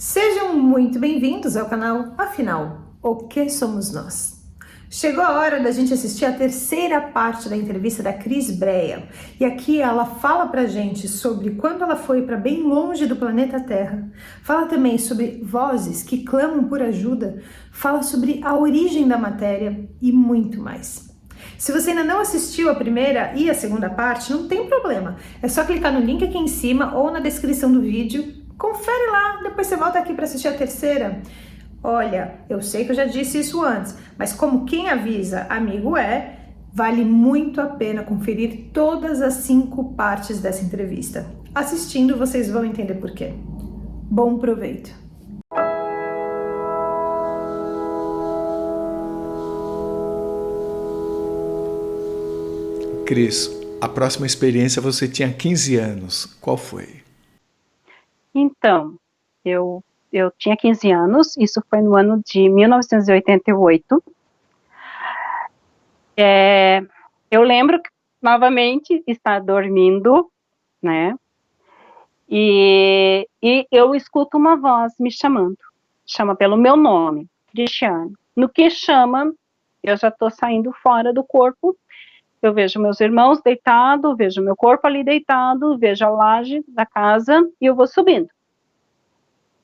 Sejam muito bem-vindos ao canal Afinal, o que somos nós? Chegou a hora da gente assistir a terceira parte da entrevista da Cris Breia. E aqui ela fala pra gente sobre quando ela foi para bem longe do planeta Terra. Fala também sobre vozes que clamam por ajuda. Fala sobre a origem da matéria e muito mais. Se você ainda não assistiu a primeira e a segunda parte, não tem problema. É só clicar no link aqui em cima ou na descrição do vídeo. Confere lá, depois você volta aqui para assistir a terceira. Olha, eu sei que eu já disse isso antes, mas como quem avisa, amigo vale muito a pena conferir todas as 5 partes dessa entrevista. Assistindo, vocês vão entender por quê. Bom proveito! Cris, a próxima experiência você tinha 15 anos. Qual foi? Então, eu tinha 15 anos, isso foi no ano de 1988. Eu lembro que, novamente, estar dormindo, né? E eu escuto uma voz me chamando. Chama pelo meu nome, Cristiane. No que chama, eu já estou saindo fora do corpo. Eu vejo meus irmãos deitados, vejo meu corpo ali deitado, vejo a laje da casa e eu vou subindo.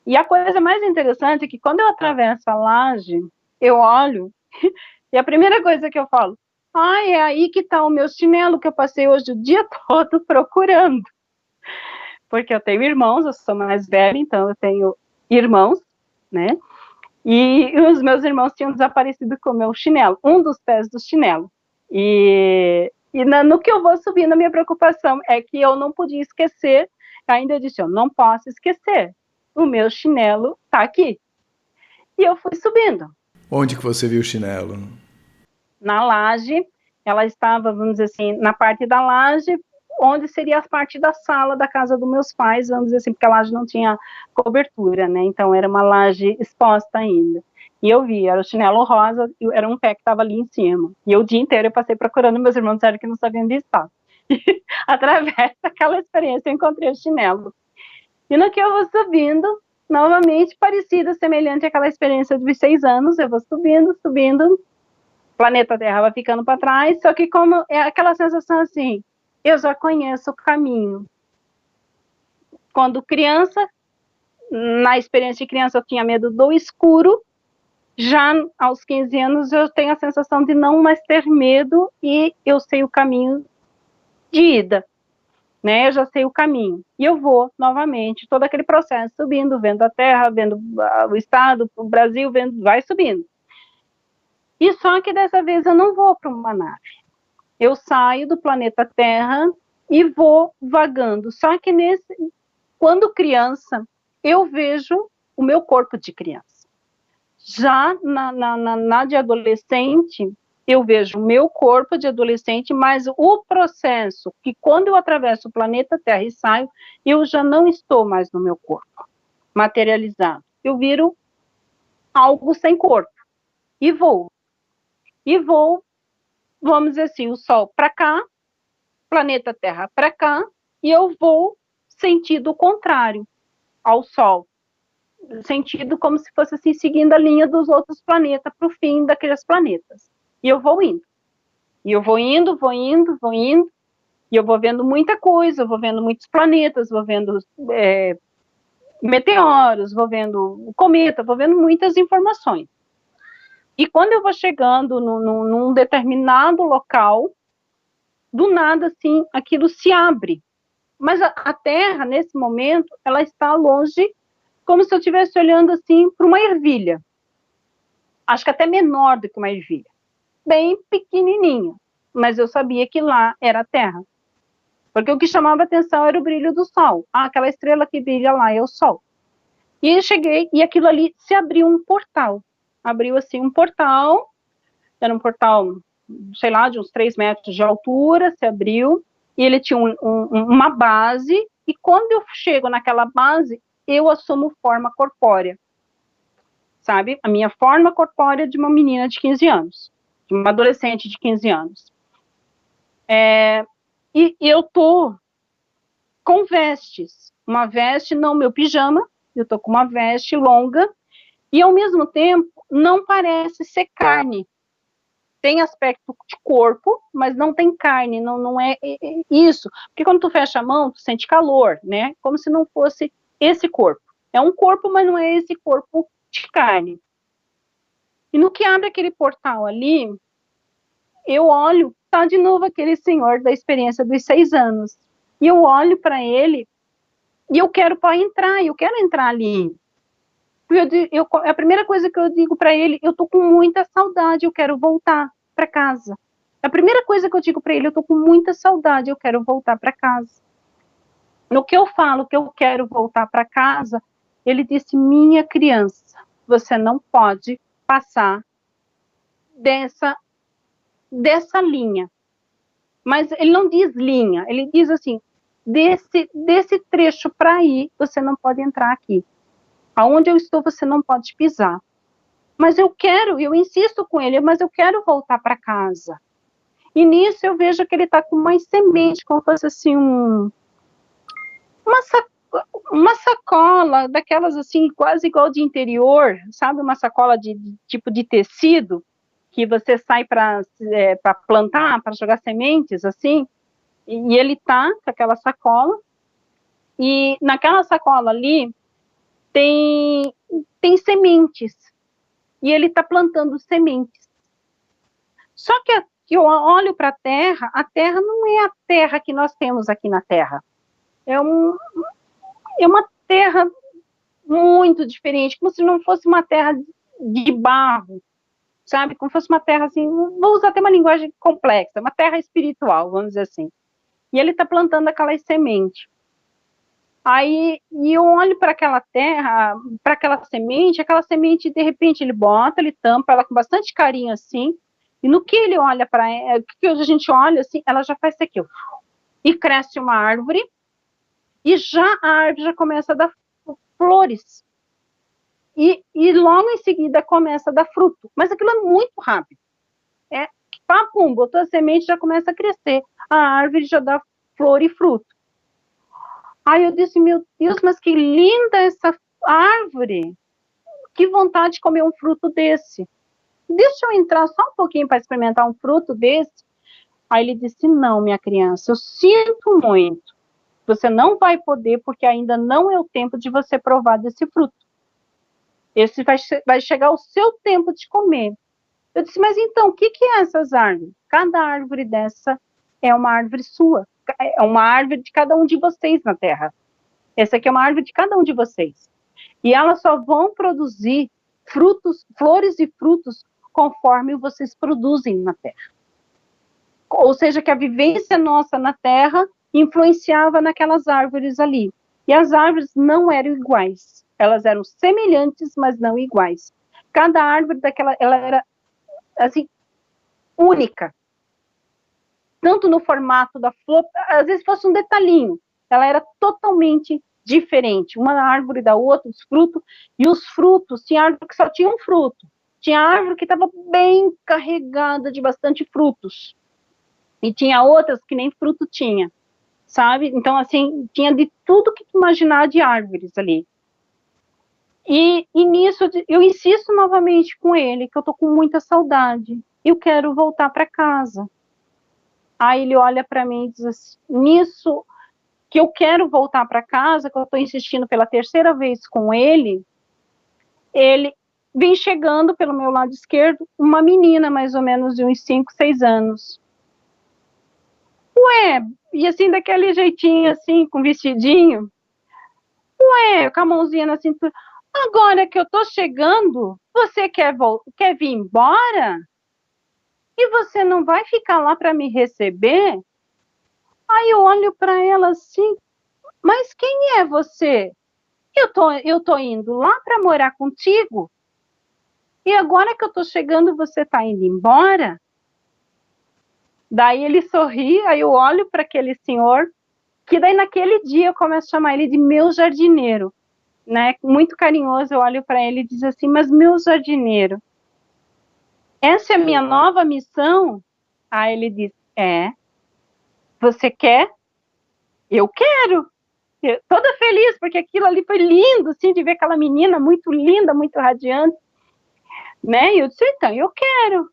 E a coisa mais interessante é que quando eu atravesso a laje, eu olho e a primeira coisa que eu falo, é aí que está o meu chinelo que eu passei hoje o dia todo procurando. Porque eu tenho irmãos, eu sou mais velha, então eu tenho irmãos, né? E os meus irmãos tinham desaparecido com o meu chinelo, um dos pés do chinelo. No que eu vou subindo, a minha preocupação é que eu não podia esquecer, ainda eu disse, eu não posso esquecer, o meu chinelo está aqui. E eu fui subindo. Onde que você viu o chinelo? Na laje, ela estava, vamos dizer assim, na parte da laje, onde seria a parte da sala da casa dos meus pais, vamos dizer assim, porque a laje não tinha cobertura, né? Então era uma laje exposta ainda. E eu vi, era o chinelo rosa, era um pé que estava ali em cima. E eu, o dia inteiro eu passei procurando, meus irmãos disseram que não sabiam onde estava. Através daquela experiência eu encontrei o chinelo. E no que eu vou subindo, novamente parecida, semelhante àquela experiência de 6 anos, eu vou subindo, o planeta Terra vai ficando para trás, só que como é aquela sensação assim, eu já conheço o caminho. Quando criança, na experiência de criança eu tinha medo do escuro, já aos 15 anos eu tenho a sensação de não mais ter medo e eu sei o caminho de ida, né? Eu já sei o caminho. E eu vou novamente, todo aquele processo, subindo, vendo a Terra, vendo o Estado, o Brasil, vai subindo. E só que dessa vez eu não vou para uma nave. Eu saio do planeta Terra e vou vagando. Só que quando criança, eu vejo o meu corpo de criança. Já na de adolescente, eu vejo o meu corpo de adolescente, mas o processo que quando eu atravesso o planeta Terra e saio, eu já não estou mais no meu corpo materializado. Eu viro algo sem corpo e vou. E vou, vamos dizer assim, o Sol para cá, planeta Terra para cá, e eu vou sentido contrário ao Sol. Sentido como se fosse assim, seguindo a linha dos outros planetas para o fim daqueles planetas. E eu vou indo. E eu vou indo, e eu vou vendo muita coisa, eu vou vendo muitos planetas, vou vendo meteoros, vou vendo cometa, vou vendo muitas informações. E quando eu vou chegando num determinado local, do nada, assim, aquilo se abre. Mas a Terra, nesse momento, ela está longe, como se eu estivesse olhando, assim, para uma ervilha. Acho que até menor do que uma ervilha. Bem pequenininha. Mas eu sabia que lá era a Terra. Porque o que chamava atenção era o brilho do Sol. Aquela estrela que brilha lá é o Sol. E eu cheguei, e aquilo ali se abriu um portal. Abriu, assim, um portal. Era um portal, sei lá, de uns 3 metros de altura, se abriu, e ele tinha uma base, e quando eu chego naquela base, eu assumo forma corpórea, sabe? A minha forma corpórea de uma menina de 15 anos, de uma adolescente de 15 anos. E eu tô com vestes, uma veste, não meu pijama, eu tô com uma veste longa, e ao mesmo tempo não parece ser carne. Tem aspecto de corpo, mas não tem carne, não é isso. Porque quando tu fecha a mão, tu sente calor, né? Como se não fosse esse corpo. É um corpo, mas não é esse corpo de carne. E no que abre aquele portal ali, eu olho, tá de novo aquele senhor da experiência dos 6 anos. E eu olho para ele e eu quero entrar ali. A primeira coisa que eu digo para ele, eu tô com muita saudade, eu quero voltar para casa. A primeira coisa que eu digo para ele, eu tô com muita saudade, eu quero voltar para casa. No que eu falo que eu quero voltar para casa, ele disse: minha criança, você não pode passar dessa linha. Mas ele não diz linha, ele diz assim: desse trecho para ir, você não pode entrar aqui. Aonde eu estou, você não pode pisar. Mas eu insisto com ele, mas eu quero voltar para casa. E nisso eu vejo que ele está com uma semente, como fosse assim uma sacola, daquelas assim, quase igual de interior, sabe? Uma sacola de tipo de tecido, que você sai para plantar, para jogar sementes, assim. E ele está com aquela sacola, e naquela sacola ali tem sementes. E ele está plantando sementes. Só que eu olho para a terra não é a terra que nós temos aqui na Terra. É uma terra muito diferente, como se não fosse uma terra de barro, sabe? Como se fosse uma terra assim, vou usar até uma linguagem complexa, uma terra espiritual, vamos dizer assim. E ele está plantando aquelas sementes. Aí, e eu olho para aquela terra, para aquela semente, de repente ele bota, ele tampa ela com bastante carinho assim, e no que ele olha para ela, que a gente olha assim, ela já faz isso aqui, e cresce uma árvore, e já a árvore já começa a dar flores, e logo em seguida começa a dar fruto, mas aquilo é muito rápido, papum, botou a semente, já começa a crescer, a árvore já dá flor e fruto. Aí eu disse: meu Deus, mas que linda essa árvore, que vontade de comer um fruto desse. Deixa eu entrar só um pouquinho para experimentar um fruto desse. Aí ele disse: não, minha criança, eu sinto muito, você não vai poder, porque ainda não é o tempo de você provar desse fruto. Esse vai chegar o seu tempo de comer. Eu disse: mas então, o que é essas árvores? Cada árvore dessa é uma árvore sua, é uma árvore de cada um de vocês na Terra. Essa aqui é uma árvore de cada um de vocês. E elas só vão produzir frutos, flores e frutos, conforme vocês produzem na Terra. Ou seja, que a vivência nossa na Terra influenciava naquelas árvores ali. E as árvores não eram iguais. Elas eram semelhantes, mas não iguais. Cada árvore daquela, ela era, assim, única. Tanto no formato da flor, às vezes fosse um detalhinho. Ela era totalmente diferente, uma árvore da outra, os frutos, e os frutos, tinha árvore que só tinha um fruto, tinha árvore que estava bem carregada de bastante frutos, e tinha outras que nem fruto tinha, sabe? Então, assim, tinha de tudo que tu imaginar de árvores ali. E nisso, eu insisto novamente com ele, que eu tô com muita saudade, eu quero voltar para casa. Aí ele olha para mim e diz assim: nisso que eu quero voltar para casa, que eu estou insistindo pela terceira vez com ele vem chegando pelo meu lado esquerdo uma menina, mais ou menos de uns 5, 6 anos. Ué, e assim, daquele jeitinho, assim, com vestidinho. Ué, com a mãozinha na cintura. Agora que eu tô chegando, você quer vir embora? E você não vai ficar lá para me receber? Aí eu olho para ela assim: mas quem é você? Eu tô indo lá para morar contigo? E agora que eu tô chegando, você tá indo embora? Daí ele sorri, aí eu olho para aquele senhor, que daí naquele dia eu começo a chamar ele de meu jardineiro, né? Muito carinhoso, eu olho para ele e diz assim: mas meu jardineiro, essa é a minha nova missão? Aí ele diz: você quer? Eu quero. toda feliz, porque aquilo ali foi lindo, assim, de ver aquela menina muito linda, muito radiante, né? E eu disse, então, eu quero.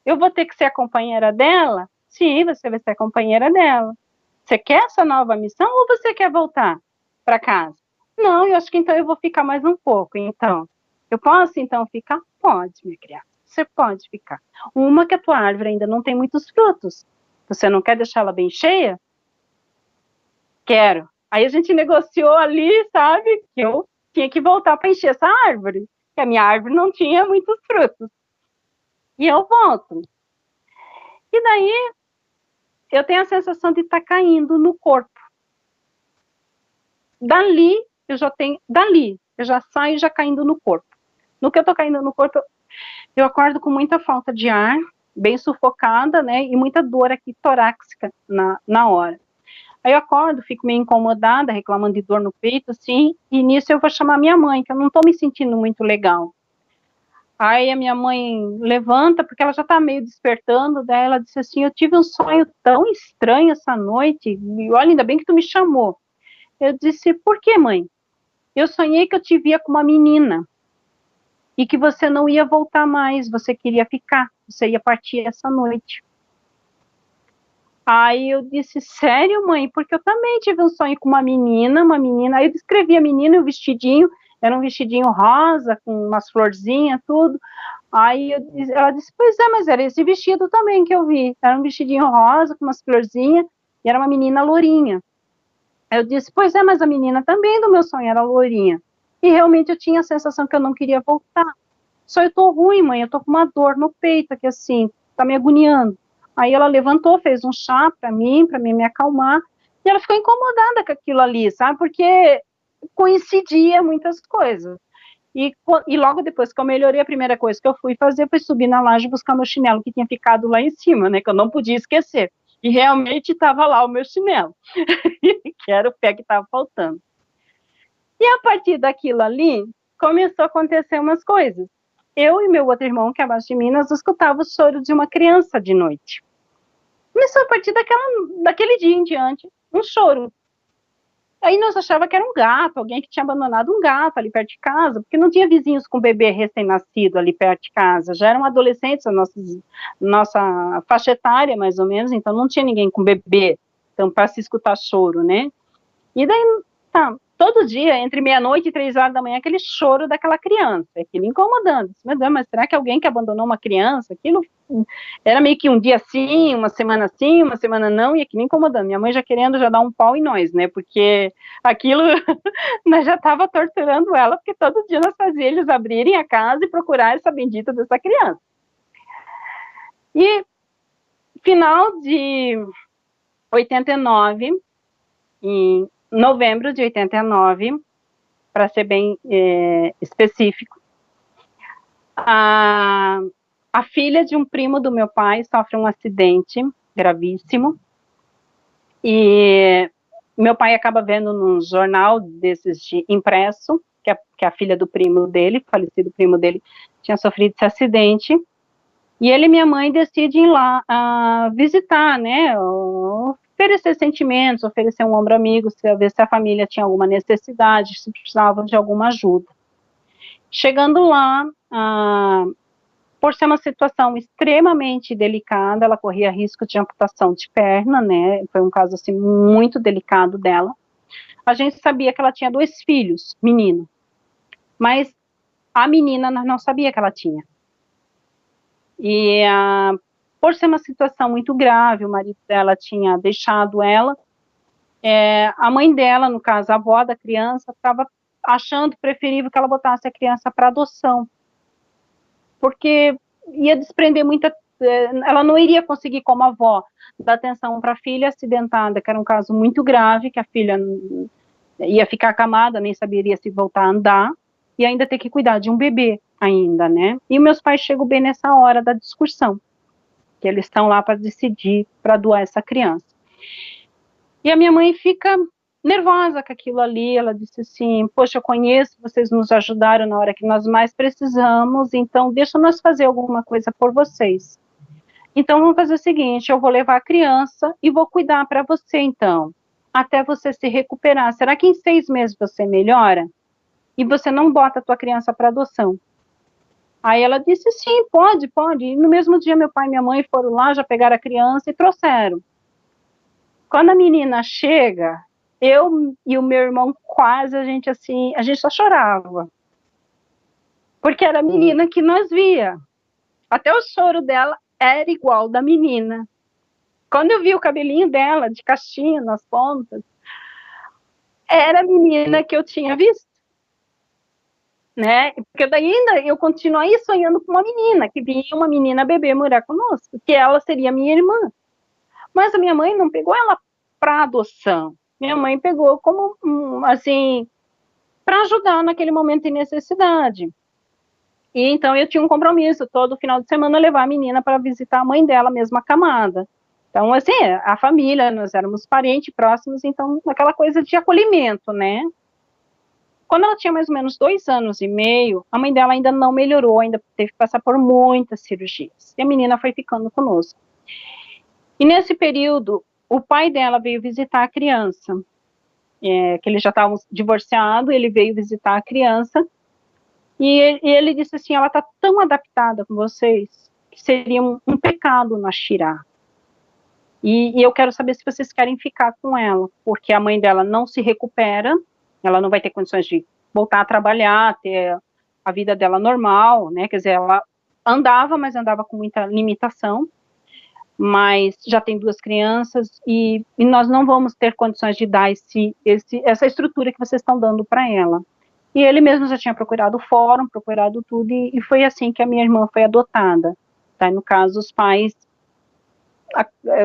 Eu vou ter que ser a companheira dela? Sim, você vai ser a companheira dela. Você quer essa nova missão ou você quer voltar para casa? Não, eu acho que então eu vou ficar mais um pouco. Então, eu posso então ficar? Pode, minha criança. Você pode ficar. Uma que a tua árvore ainda não tem muitos frutos. Você não quer deixá-la bem cheia? Quero. Aí a gente negociou ali, sabe, que eu tinha que voltar para encher essa árvore. Que a minha árvore não tinha muitos frutos. E eu volto. E daí eu tenho a sensação de estar caindo no corpo. Dali, eu já saio já caindo no corpo. No que eu tô caindo no corpo, eu acordo com muita falta de ar, bem sufocada, né, e muita dor aqui torácica na hora. Aí eu acordo, fico meio incomodada, reclamando de dor no peito, assim, e nisso eu vou chamar minha mãe, que eu não tô me sentindo muito legal. Aí a minha mãe levanta, porque ela já tá meio despertando, daí ela disse assim, eu tive um sonho tão estranho essa noite, e olha, ainda bem que tu me chamou. Eu disse, por que, mãe? Eu sonhei que eu te via com uma menina, e que você não ia voltar mais, você queria ficar, você ia partir essa noite. Aí eu disse, sério, mãe? Porque eu também tive um sonho com uma menina, aí eu descrevi a menina e o vestidinho, era um vestidinho rosa, com umas florzinhas, tudo. Aí ela disse, pois é, mas era esse vestido também que eu vi, era um vestidinho rosa, com umas florzinhas, e era uma menina lourinha. Aí eu disse, pois é, mas a menina também do meu sonho era lourinha. E realmente eu tinha a sensação que eu não queria voltar. Só eu tô ruim, mãe, eu tô com uma dor no peito aqui assim, tá me agoniando. Aí ela levantou, fez um chá pra mim me acalmar, e ela ficou incomodada com aquilo ali, sabe? Porque coincidia muitas coisas. E logo depois que eu melhorei, a primeira coisa que eu fui fazer foi subir na laje e buscar meu chinelo que tinha ficado lá em cima, né? Que eu não podia esquecer. E realmente estava lá o meu chinelo, que era o pé que estava faltando. E a partir daquilo ali, começou a acontecer umas coisas. Eu e meu outro irmão, que é abaixo de mim, nós escutávamos o choro de uma criança de noite. Começou a partir daquele dia em diante, um choro. Aí nós achávamos que era um gato, alguém que tinha abandonado um gato ali perto de casa, porque não tinha vizinhos com bebê recém-nascido ali perto de casa, já eram adolescentes, nossa faixa etária mais ou menos, então não tinha ninguém com bebê, então para se escutar choro, né? E daí, tá, todo dia, entre meia-noite e 3 horas da manhã, aquele choro daquela criança, aquilo incomodando. Meu Deus, mas será que alguém que abandonou uma criança? Aquilo era meio que um dia sim, uma semana não, e aquilo incomodando. Minha mãe já querendo já dar um pau em nós, né? Porque aquilo, nós já estava torturando ela, porque todo dia nós fazíamos eles abrirem a casa e procurar essa bendita dessa criança. E final de 89, em novembro de 89, para ser bem específico, a filha de um primo do meu pai sofre um acidente gravíssimo e meu pai acaba vendo num jornal desses de impresso que a filha do primo dele, falecido primo dele, tinha sofrido esse acidente, e ele e minha mãe decidem ir lá visitar, né, oferecer sentimentos, oferecer um ombro amigo, ver se a família tinha alguma necessidade, se precisavam de alguma ajuda. Chegando lá, por ser uma situação extremamente delicada, ela corria risco de amputação de perna, né, foi um caso assim muito delicado dela. A gente sabia que ela tinha 2 filhos, menino, mas a menina nós não sabia que ela tinha. E por ser uma situação muito grave, o marido dela tinha deixado ela, a mãe dela, no caso a avó da criança, estava achando preferível que ela botasse a criança para adoção, porque ia desprender ela não iria conseguir como avó dar atenção para a filha acidentada, que era um caso muito grave, que a filha ia ficar acamada, nem saberia se voltar a andar, e ainda ter que cuidar de um bebê ainda, né? E meus pais chegam bem nessa hora da discussão, que eles estão lá para decidir, para doar essa criança. E a minha mãe fica nervosa com aquilo ali, ela disse assim, poxa, eu conheço, vocês nos ajudaram na hora que nós mais precisamos, então deixa nós fazer alguma coisa por vocês. Então vamos fazer o seguinte, eu vou levar a criança e vou cuidar para você então. até você se recuperar. Será que em 6 meses você melhora? E você não bota a tua criança para adoção? Aí ela disse, sim, pode. E no mesmo dia meu pai e minha mãe foram lá, já pegaram a criança e trouxeram. Quando a menina chega, eu e o meu irmão quase, a gente só chorava. Porque era a menina que nós via. Até o choro dela era igual ao da menina. Quando eu vi o cabelinho dela, de caixinha nas pontas, era a menina que eu tinha visto. Né? Porque daí ainda eu continuei sonhando com uma menina, que vinha uma menina bebê morar conosco, que ela seria minha irmã. Mas a minha mãe não pegou ela para adoção. Minha mãe pegou como, assim, para ajudar naquele momento de necessidade. E então eu tinha um compromisso, todo final de semana, levar a menina para visitar a mãe dela, mesma camada. Então, assim, a família, nós éramos parentes próximos, então, aquela coisa de acolhimento, né? Quando ela tinha mais ou menos 2 anos e meio, a mãe dela ainda não melhorou, ainda teve que passar por muitas cirurgias. E a menina foi ficando conosco. E nesse período, o pai dela veio visitar a criança, que eles já estavam divorciados, ele veio visitar a criança, e ele disse assim, ela está tão adaptada com vocês, que seria um pecado nós tirar. E eu quero saber se vocês querem ficar com ela, porque a mãe dela não se recupera, ela não vai ter condições de voltar a trabalhar, ter a vida dela normal, né, quer dizer, ela andava, mas andava com muita limitação, mas já tem 2 crianças, e nós não vamos ter condições de dar essa estrutura que vocês estão dando para ela. E ele mesmo já tinha procurado o fórum, procurado tudo, e foi assim que a minha irmã foi adotada. Tá? No caso, os pais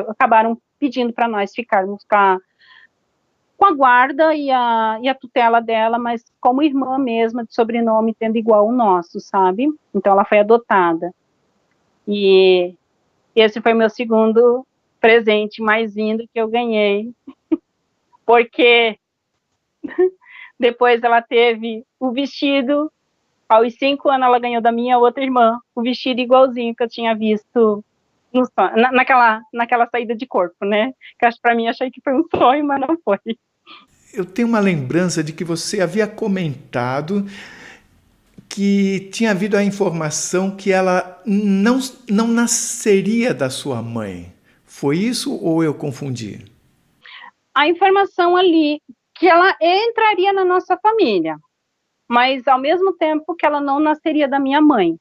acabaram pedindo para nós ficarmos com a guarda e a tutela dela, mas como irmã mesma, de sobrenome, tendo igual o nosso, sabe? Então ela foi adotada. E esse foi meu segundo presente mais lindo que eu ganhei, porque depois ela teve o vestido, aos 5 anos ela ganhou da minha outra irmã, o vestido igualzinho que eu tinha visto no sonho, naquela saída de corpo, né? Que acho para mim, achei que foi um sonho, mas não foi. Eu tenho uma lembrança de que você havia comentado que tinha havido a informação que ela não nasceria da sua mãe. Foi isso ou eu confundi? A informação ali, que ela entraria na nossa família, mas ao mesmo tempo que ela não nasceria da minha mãe.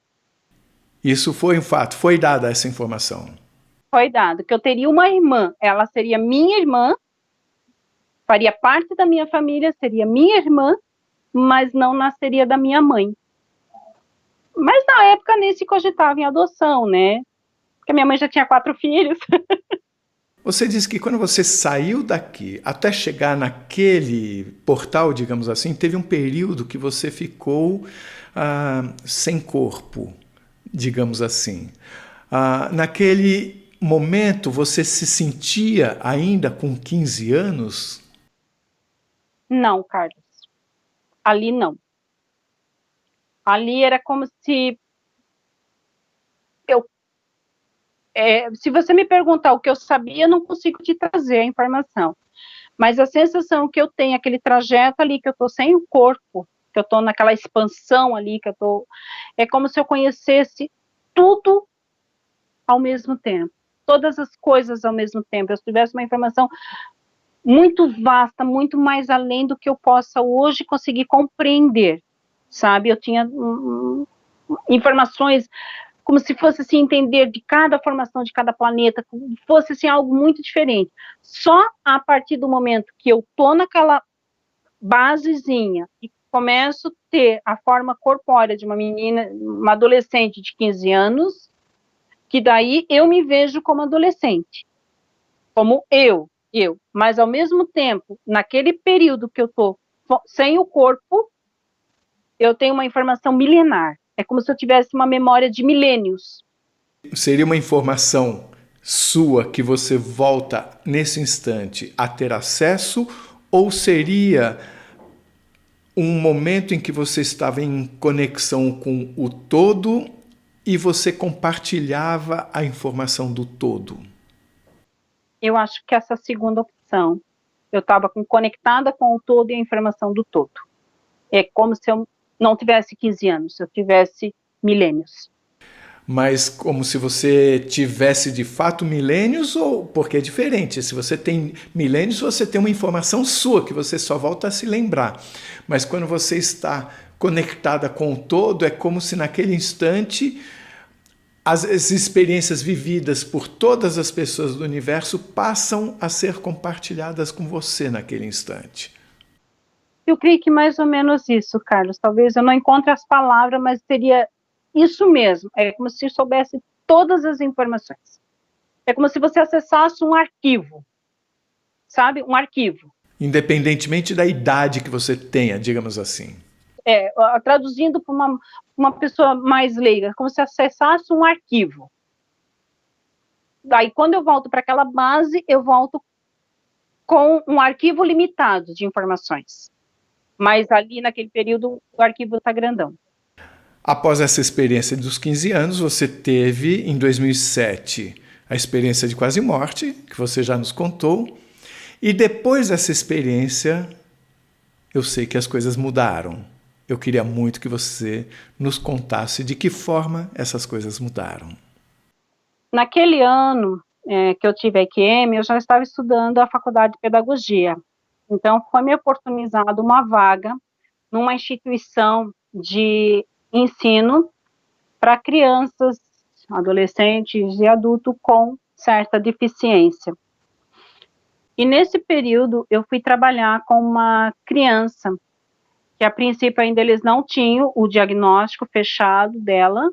Isso foi um fato, foi dada essa informação. Foi dado, que eu teria uma irmã, ela seria minha irmã, faria parte da minha família, seria minha irmã, mas não nasceria da minha mãe. Mas na época nem se cogitava em adoção, né? Porque minha mãe já tinha 4 filhos. Você disse que quando você saiu daqui até chegar naquele portal, digamos assim, teve um período que você ficou sem corpo, digamos assim. Naquele momento, você se sentia ainda com 15 anos? Não, Carlos. Ali não. Ali era como se se você me perguntar o que eu sabia, eu não consigo te trazer a informação. Mas a sensação que eu tenho, aquele trajeto ali, que eu estou sem o corpo, que eu estou naquela expansão ali, que eu estou... É como se eu conhecesse tudo ao mesmo tempo. Todas as coisas ao mesmo tempo. Eu tivesse uma informação muito vasta, muito mais além do que eu possa hoje conseguir compreender, sabe? Eu tinha informações como se fosse assim, entender de cada formação de cada planeta, como fosse assim, algo muito diferente. Só a partir do momento que eu tô naquela basezinha e começo a ter a forma corpórea de uma menina, uma adolescente de 15 anos, que daí eu me vejo como adolescente, como eu, mas ao mesmo tempo, naquele período que eu tô sem o corpo, eu tenho uma informação milenar. É como se eu tivesse uma memória de milênios. Seria uma informação sua que você volta nesse instante a ter acesso, ou seria um momento em que você estava em conexão com o todo e você compartilhava a informação do todo? Eu acho que essa segunda opção. Eu estava conectada com o todo e a informação do todo. É como se eu não tivesse 15 anos, eu tivesse milênios. Mas como se você tivesse de fato milênios, ou porque é diferente. Se você tem milênios, você tem uma informação sua que você só volta a se lembrar. Mas quando você está conectada com o todo, é como se naquele instante as experiências vividas por todas as pessoas do universo passam a ser compartilhadas com você naquele instante. Eu creio que mais ou menos isso, Carlos. Talvez eu não encontre as palavras, mas seria isso mesmo. É como se soubesse todas as informações. É como se você acessasse um arquivo, sabe? Um arquivo. Independentemente da idade que você tenha, digamos assim. Traduzindo para uma pessoa mais leiga, como se acessasse um arquivo. Daí, quando eu volto para aquela base, eu volto com um arquivo limitado de informações. Mas ali, naquele período, o arquivo está grandão. Após essa experiência dos 15 anos, você teve, em 2007, a experiência de quase morte, que você já nos contou. E depois dessa experiência, eu sei que as coisas mudaram. Eu queria muito que você nos contasse de que forma essas coisas mudaram. Naquele ano que eu tive a EQM, eu já estava estudando a faculdade de pedagogia. Então, foi me oportunizada uma vaga numa instituição de ensino para crianças, adolescentes e adultos com certa deficiência. E nesse período, eu fui trabalhar com uma criança, que a princípio ainda eles não tinham o diagnóstico fechado dela,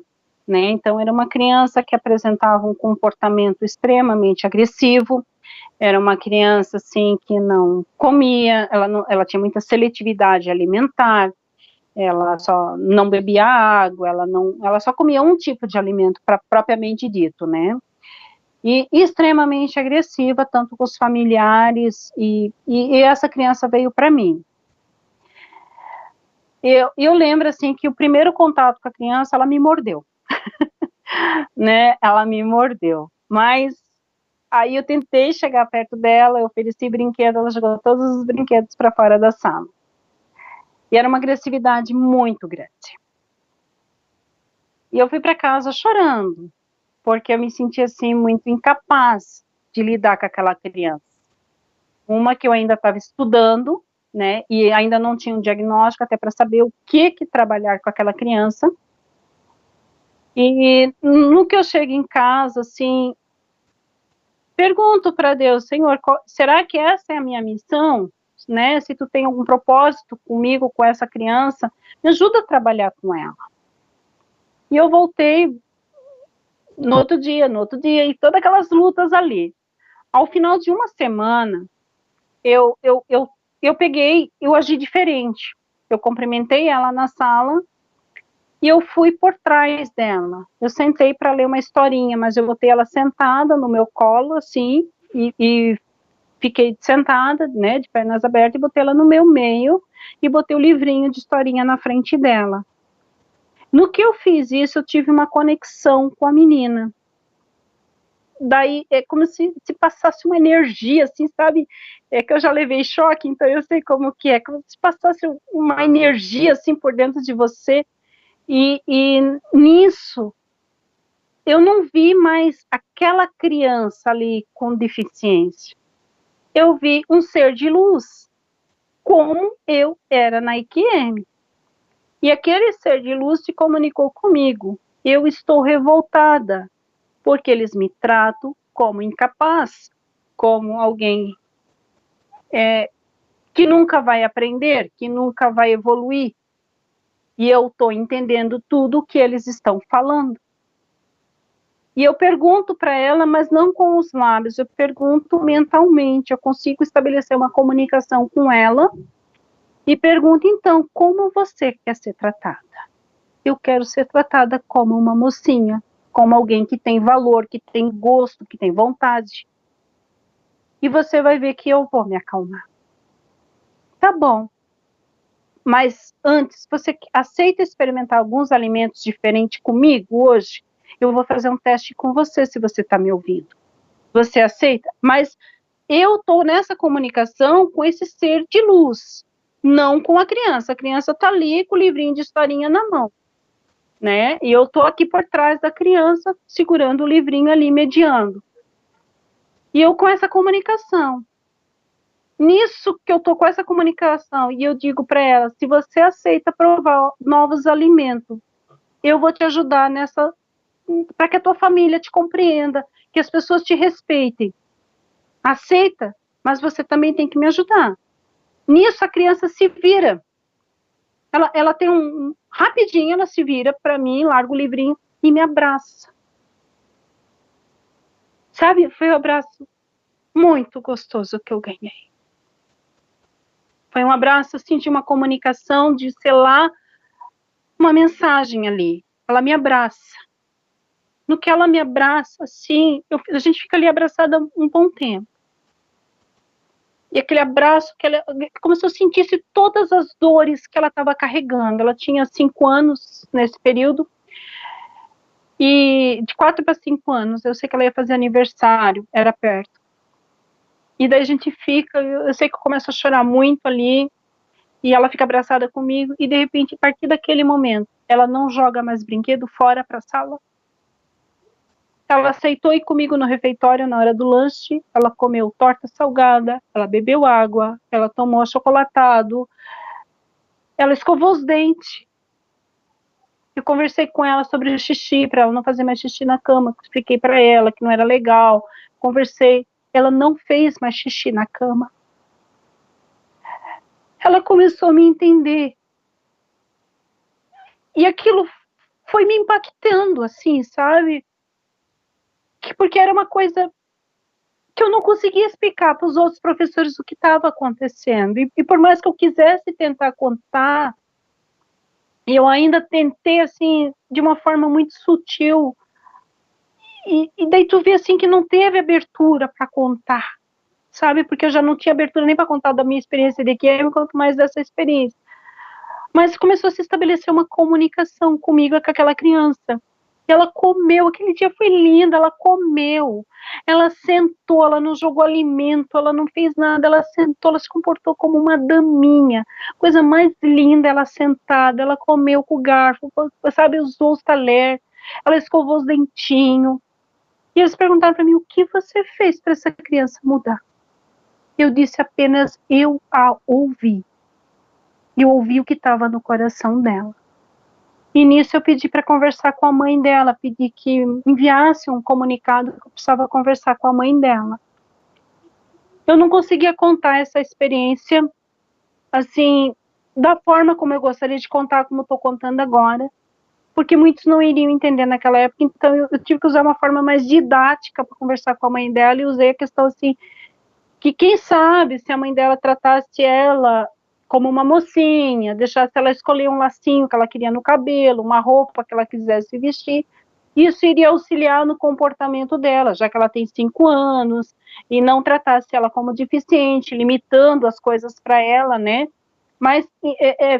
né? Então, era uma criança que apresentava um comportamento extremamente agressivo, era uma criança, assim, que não comia, ela tinha muita seletividade alimentar, ela só não bebia água, ela só comia um tipo de alimento propriamente dito, né? E extremamente agressiva, tanto com os familiares, e essa criança veio para mim. Eu lembro, assim, que o primeiro contato com a criança, ela me mordeu, né? Ela me mordeu, mas aí eu tentei chegar perto dela, eu ofereci brinquedo, ela jogou todos os brinquedos para fora da sala. E era uma agressividade muito grande. E eu fui para casa chorando, porque eu me sentia, assim, muito incapaz de lidar com aquela criança. Uma que eu ainda estava estudando, né, e ainda não tinha um diagnóstico até para saber o que trabalhar com aquela criança. E no que eu chego em casa, assim, pergunto para Deus, Senhor, será que essa é a minha missão? Né? Se tu tem algum propósito comigo, com essa criança, me ajuda a trabalhar com ela. E eu voltei no outro dia, e todas aquelas lutas ali. Ao final de uma semana, eu agi diferente. Eu cumprimentei ela na sala e eu fui por trás dela. Eu sentei para ler uma historinha, mas eu botei ela sentada no meu colo, assim, e fiquei sentada, né, de pernas abertas, e botei ela no meu meio, e botei o livrinho de historinha na frente dela. No que eu fiz isso, eu tive uma conexão com a menina. Daí, é como se passasse uma energia, assim, sabe? É que eu já levei choque, então eu sei como que é. Como se passasse uma energia, assim, por dentro de você. E nisso, eu não vi mais aquela criança ali com deficiência. Eu vi um ser de luz, como eu era na IQM. E aquele ser de luz se comunicou comigo. Eu estou revoltada, porque eles me tratam como incapaz, como alguém que nunca vai aprender, que nunca vai evoluir. E eu estou entendendo tudo o que eles estão falando. E eu pergunto para ela, mas não com os lábios, eu pergunto mentalmente, eu consigo estabelecer uma comunicação com ela e pergunto, então, como você quer ser tratada? Eu quero ser tratada como uma mocinha, como alguém que tem valor, que tem gosto, que tem vontade. E você vai ver que eu vou me acalmar. Tá bom. Mas antes, você aceita experimentar alguns alimentos diferentes comigo hoje? Eu vou fazer um teste com você, se você está me ouvindo. Você aceita? Mas eu estou nessa comunicação com esse ser de luz, não com a criança. A criança está ali com o livrinho de historinha na mão, né? E eu estou aqui por trás da criança, segurando o livrinho ali, mediando. E eu com essa comunicação. Nisso que eu estou com essa comunicação, e eu digo para ela, se você aceita provar novos alimentos, eu vou te ajudar nessa, para que a tua família te compreenda, que as pessoas te respeitem. Aceita, mas você também tem que me ajudar. Nisso a criança se vira. Ela tem rapidinho ela se vira para mim, larga o livrinho e me abraça. Sabe, foi um abraço muito gostoso que eu ganhei. Foi um abraço, assim, de uma comunicação, de selar uma mensagem ali. Ela me abraça. No que ela me abraça, assim, a gente fica ali abraçada um bom tempo. E aquele abraço, como se eu sentisse todas as dores que ela estava carregando. Ela tinha 5 anos nesse período. E de 4 para 5 anos, eu sei que ela ia fazer aniversário, era perto. E daí a gente fica, eu sei que eu começo a chorar muito ali, e ela fica abraçada comigo, e de repente, a partir daquele momento, ela não joga mais brinquedo fora para a sala. Ela aceitou ir comigo no refeitório na hora do lanche, ela comeu torta salgada, ela bebeu água, ela tomou achocolatado, ela escovou os dentes. Eu conversei com ela sobre o xixi, para ela não fazer mais xixi na cama, expliquei para ela que não era legal, conversei. Ela não fez mais xixi na cama. Ela começou a me entender. E aquilo foi me impactando, assim, sabe? Porque era uma coisa que eu não conseguia explicar para os outros professores o que estava acontecendo. E por mais que eu quisesse tentar contar, eu ainda tentei, assim, de uma forma muito sutil. E daí tu vê, assim, que não teve abertura para contar, sabe? Porque eu já não tinha abertura nem para contar da minha experiência de game, quanto mais dessa experiência. Mas começou a se estabelecer uma comunicação comigo e com aquela criança. Ela comeu, aquele dia foi lindo, ela comeu. Ela sentou, ela não jogou alimento, ela não fez nada, ela sentou, ela se comportou como uma daminha. Coisa mais linda, ela sentada, ela comeu com o garfo, sabe, usou os talheres, ela escovou os dentinhos. E eles perguntaram para mim, o que você fez para essa criança mudar? Eu disse apenas, eu a ouvi. Eu ouvi o que estava no coração dela. E nisso eu pedi para conversar com a mãe dela, pedi que enviasse um comunicado que eu precisava conversar com a mãe dela. Eu não conseguia contar essa experiência, assim, da forma como eu gostaria de contar, como estou contando agora, porque muitos não iriam entender naquela época, então eu tive que usar uma forma mais didática para conversar com a mãe dela, e usei a questão, assim, que quem sabe se a mãe dela tratasse ela como uma mocinha, deixasse ela escolher um lacinho que ela queria no cabelo, uma roupa que ela quisesse vestir, isso iria auxiliar no comportamento dela, já que ela tem 5 anos, e não tratasse ela como deficiente, limitando as coisas para ela, né? Mas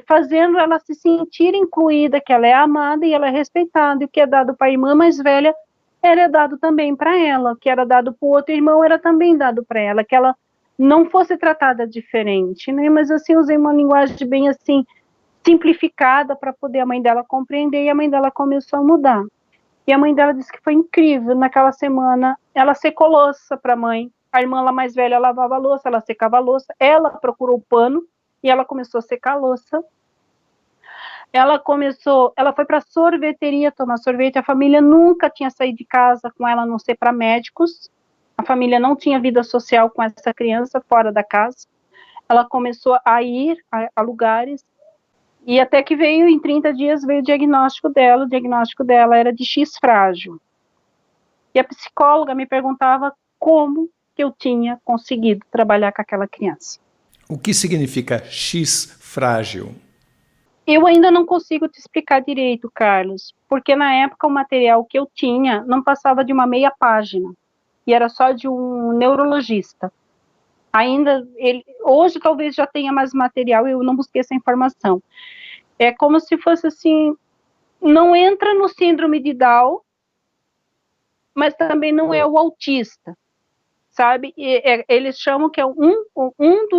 fazendo ela se sentir incluída, que ela é amada e ela é respeitada, e o que é dado para a irmã mais velha era dado também para ela, o que era dado para o outro irmão era também dado para ela, que ela não fosse tratada diferente, né? Mas assim, usei uma linguagem bem assim, simplificada para poder a mãe dela compreender, e a mãe dela começou a mudar. E a mãe dela disse que foi incrível, naquela semana, ela secou louça para a mãe, a irmã lá mais velha lavava a louça, ela secava a louça, ela procurou o pano, e ela começou a secar a louça. Ela foi para a sorveteria tomar sorvete, a família nunca tinha saído de casa com ela, a não ser para médicos, a família não tinha vida social com essa criança fora da casa, ela começou a ir a lugares, e até que veio, em 30 dias, veio o diagnóstico dela era de X frágil. E a psicóloga me perguntava como que eu tinha conseguido trabalhar com aquela criança. O que significa X frágil? Eu ainda não consigo te explicar direito, Carlos, porque na época o material que eu tinha não passava de uma meia página, e era só de um neurologista. Ainda, hoje talvez já tenha mais material, eu não busquei essa informação. É como se fosse assim, não entra no síndrome de Down, mas também não é o autista, sabe? Eles chamam que é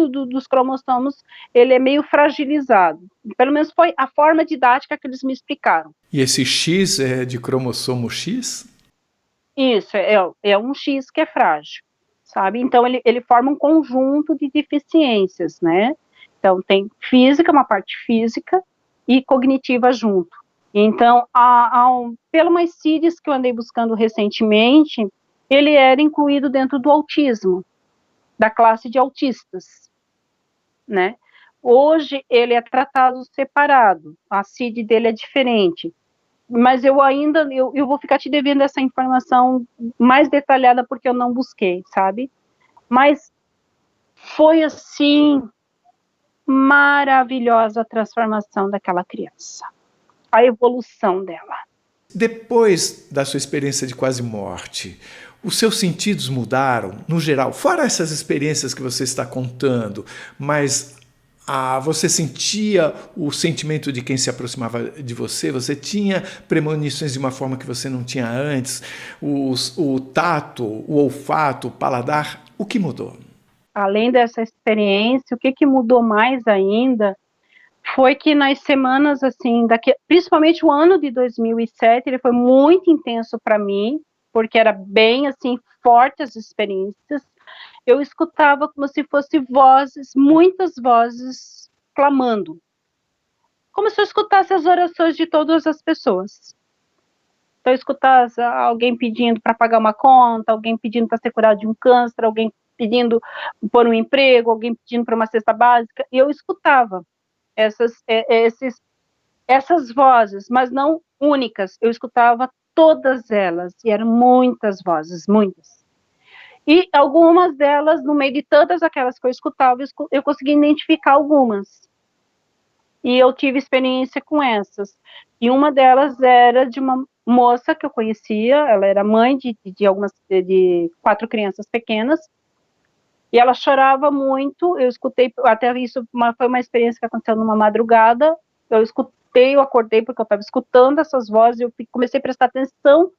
dos cromossomos, ele é meio fragilizado. Pelo menos foi a forma didática que eles me explicaram. E esse X é de cromossomo X? Isso, é um X que é frágil, sabe? Então, ele forma um conjunto de deficiências, né? Então, tem física, uma parte física e cognitiva junto. Então, pelo mais CIDs que eu andei buscando recentemente, ele era incluído dentro do autismo, da classe de autistas, né? Hoje, ele é tratado separado, a CID dele é diferente, mas eu vou ficar te devendo essa informação mais detalhada porque eu não busquei, sabe? Mas foi, assim, maravilhosa a transformação daquela criança, a evolução dela. Depois da sua experiência de quase morte, os seus sentidos mudaram, no geral, fora essas experiências que você está contando, mas você sentia o sentimento de quem se aproximava de você? Você tinha premonições de uma forma que você não tinha antes? O tato, o olfato, o paladar, o que mudou? Além dessa experiência, o que mudou mais ainda foi que nas semanas, assim, principalmente o ano de 2007, ele foi muito intenso para mim, porque era bem, assim, forte as experiências. Eu escutava como se fossem vozes, muitas vozes clamando, como se eu escutasse as orações de todas as pessoas. Então, eu escutasse alguém pedindo para pagar uma conta, alguém pedindo para ser curado de um câncer, alguém pedindo por um emprego, alguém pedindo para uma cesta básica, e eu escutava essas vozes, mas não únicas, eu escutava todas elas, e eram muitas vozes, muitas. E algumas delas, no meio de todas aquelas que eu escutava, eu consegui identificar algumas. E eu tive experiência com essas. E uma delas era de uma moça que eu conhecia, ela era mãe de 4 crianças pequenas, e ela chorava muito. Eu escutei, até isso foi uma experiência que aconteceu numa madrugada. Eu acordei porque eu estava escutando essas vozes, eu comecei a prestar atenção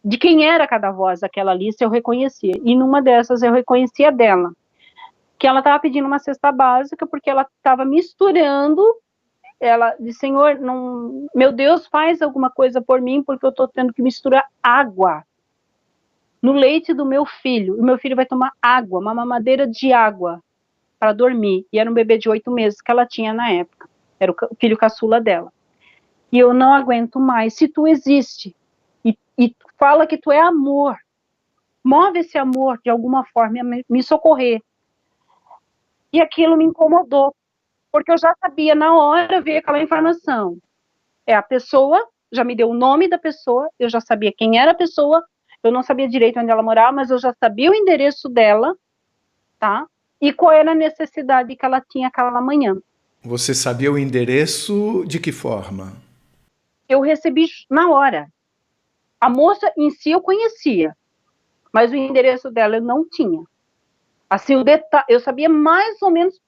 de quem era cada voz daquela lista, eu reconhecia. E numa dessas eu reconhecia dela, que ela estava pedindo uma cesta básica porque ela estava misturando. Ela disse: Senhor, meu Deus, faz alguma coisa por mim, porque eu estou tendo que misturar água no leite do meu filho. O meu filho vai tomar água, uma mamadeira de água para dormir. E era um bebê de 8 meses que ela tinha na época. Era o filho caçula dela. E eu não aguento mais. Se tu existe e fala que tu é amor, move esse amor de alguma forma, me socorrer. E aquilo me incomodou, porque eu já sabia, na hora veio aquela informação. É a pessoa, já me deu o nome da pessoa, eu já sabia quem era a pessoa, eu não sabia direito onde ela morava, mas eu já sabia o endereço dela, tá? E qual era a necessidade que ela tinha aquela manhã. Você sabia o endereço de que forma? Eu recebi na hora. A moça em si eu conhecia, mas o endereço dela eu não tinha. Assim, eu sabia mais ou menos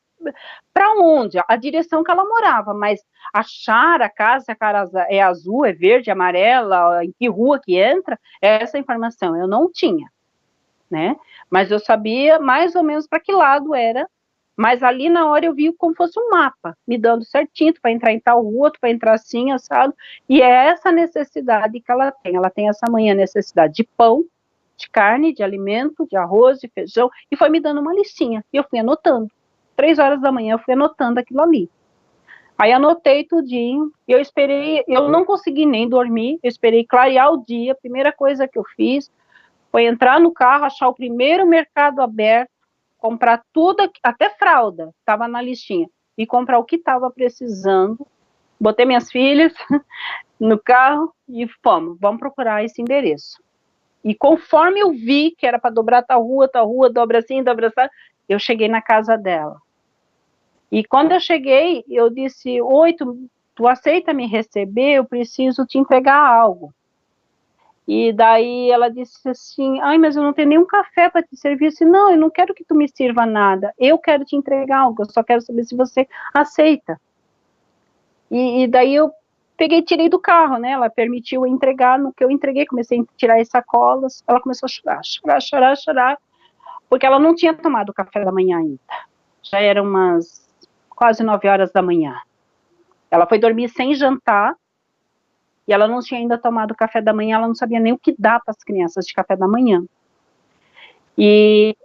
para onde, a direção que ela morava, mas achar a casa, se a casa é azul, é verde, é amarela, em que rua que entra, essa informação eu não tinha, né? Mas eu sabia mais ou menos para que lado era, mas ali na hora eu vi como fosse um mapa, me dando certinho, tu vai entrar em tal rua, tu vai entrar assim, assado, e é essa necessidade que ela tem essa manhã necessidade de pão, de carne, de alimento, de arroz, de feijão, e foi me dando uma listinha, e eu fui anotando. 3 horas da manhã eu fui anotando aquilo ali. Aí anotei tudinho, eu não consegui nem dormir, eu esperei clarear o dia. A primeira coisa que eu fiz foi entrar no carro, achar o primeiro mercado aberto, comprar tudo, até fralda, estava na listinha, e comprar o que estava precisando. Botei minhas filhas no carro e vamos procurar esse endereço. E conforme eu vi que era para dobrar tal rua, dobra assim, eu cheguei na casa dela. E quando eu cheguei, eu disse: oi, tu aceita me receber? Eu preciso te entregar algo. E daí ela disse assim: ai, mas eu não tenho nenhum café para te servir. Eu disse: não, eu não quero que tu me sirva nada, eu quero te entregar algo, eu só quero saber se você aceita. E daí eu peguei e tirei do carro, né? Ela permitiu eu entregar. No que eu entreguei, comecei a tirar as sacolas. Ela começou a chorar. porque ela não tinha tomado o café da manhã ainda. Já eram umas quase 9 horas da manhã. Ela foi dormir sem jantar, e ela não tinha ainda tomado o café da manhã, ela não sabia nem o que dá para as crianças de café da manhã. E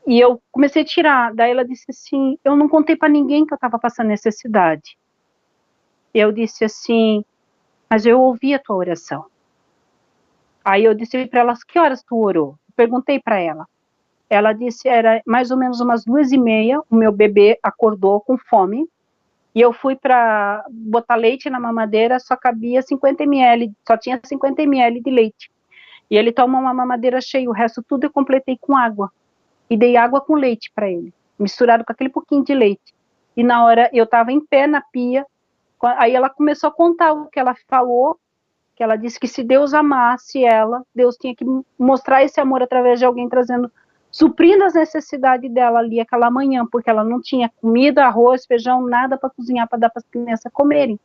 eu comecei a tirar, daí ela disse assim, eu não contei para ninguém que eu estava passando necessidade. Eu disse assim, mas eu ouvi a tua oração. Aí eu disse para ela, que horas tu orou? Perguntei para ela. Ela disse, era mais ou menos umas 2h30, o meu bebê acordou com fome, e eu fui para botar leite na mamadeira, só cabia 50 ml, só tinha 50 ml de leite. E ele toma uma mamadeira cheia, o resto tudo eu completei com água. E dei água com leite para ele, misturado com aquele pouquinho de leite. E na hora eu estava em pé na pia, aí ela começou a contar o que ela falou, que ela disse que se Deus amasse ela, Deus tinha que mostrar esse amor através de alguém suprindo as necessidades dela ali aquela manhã, porque ela não tinha comida, arroz, feijão, nada para cozinhar para dar para as crianças comerem,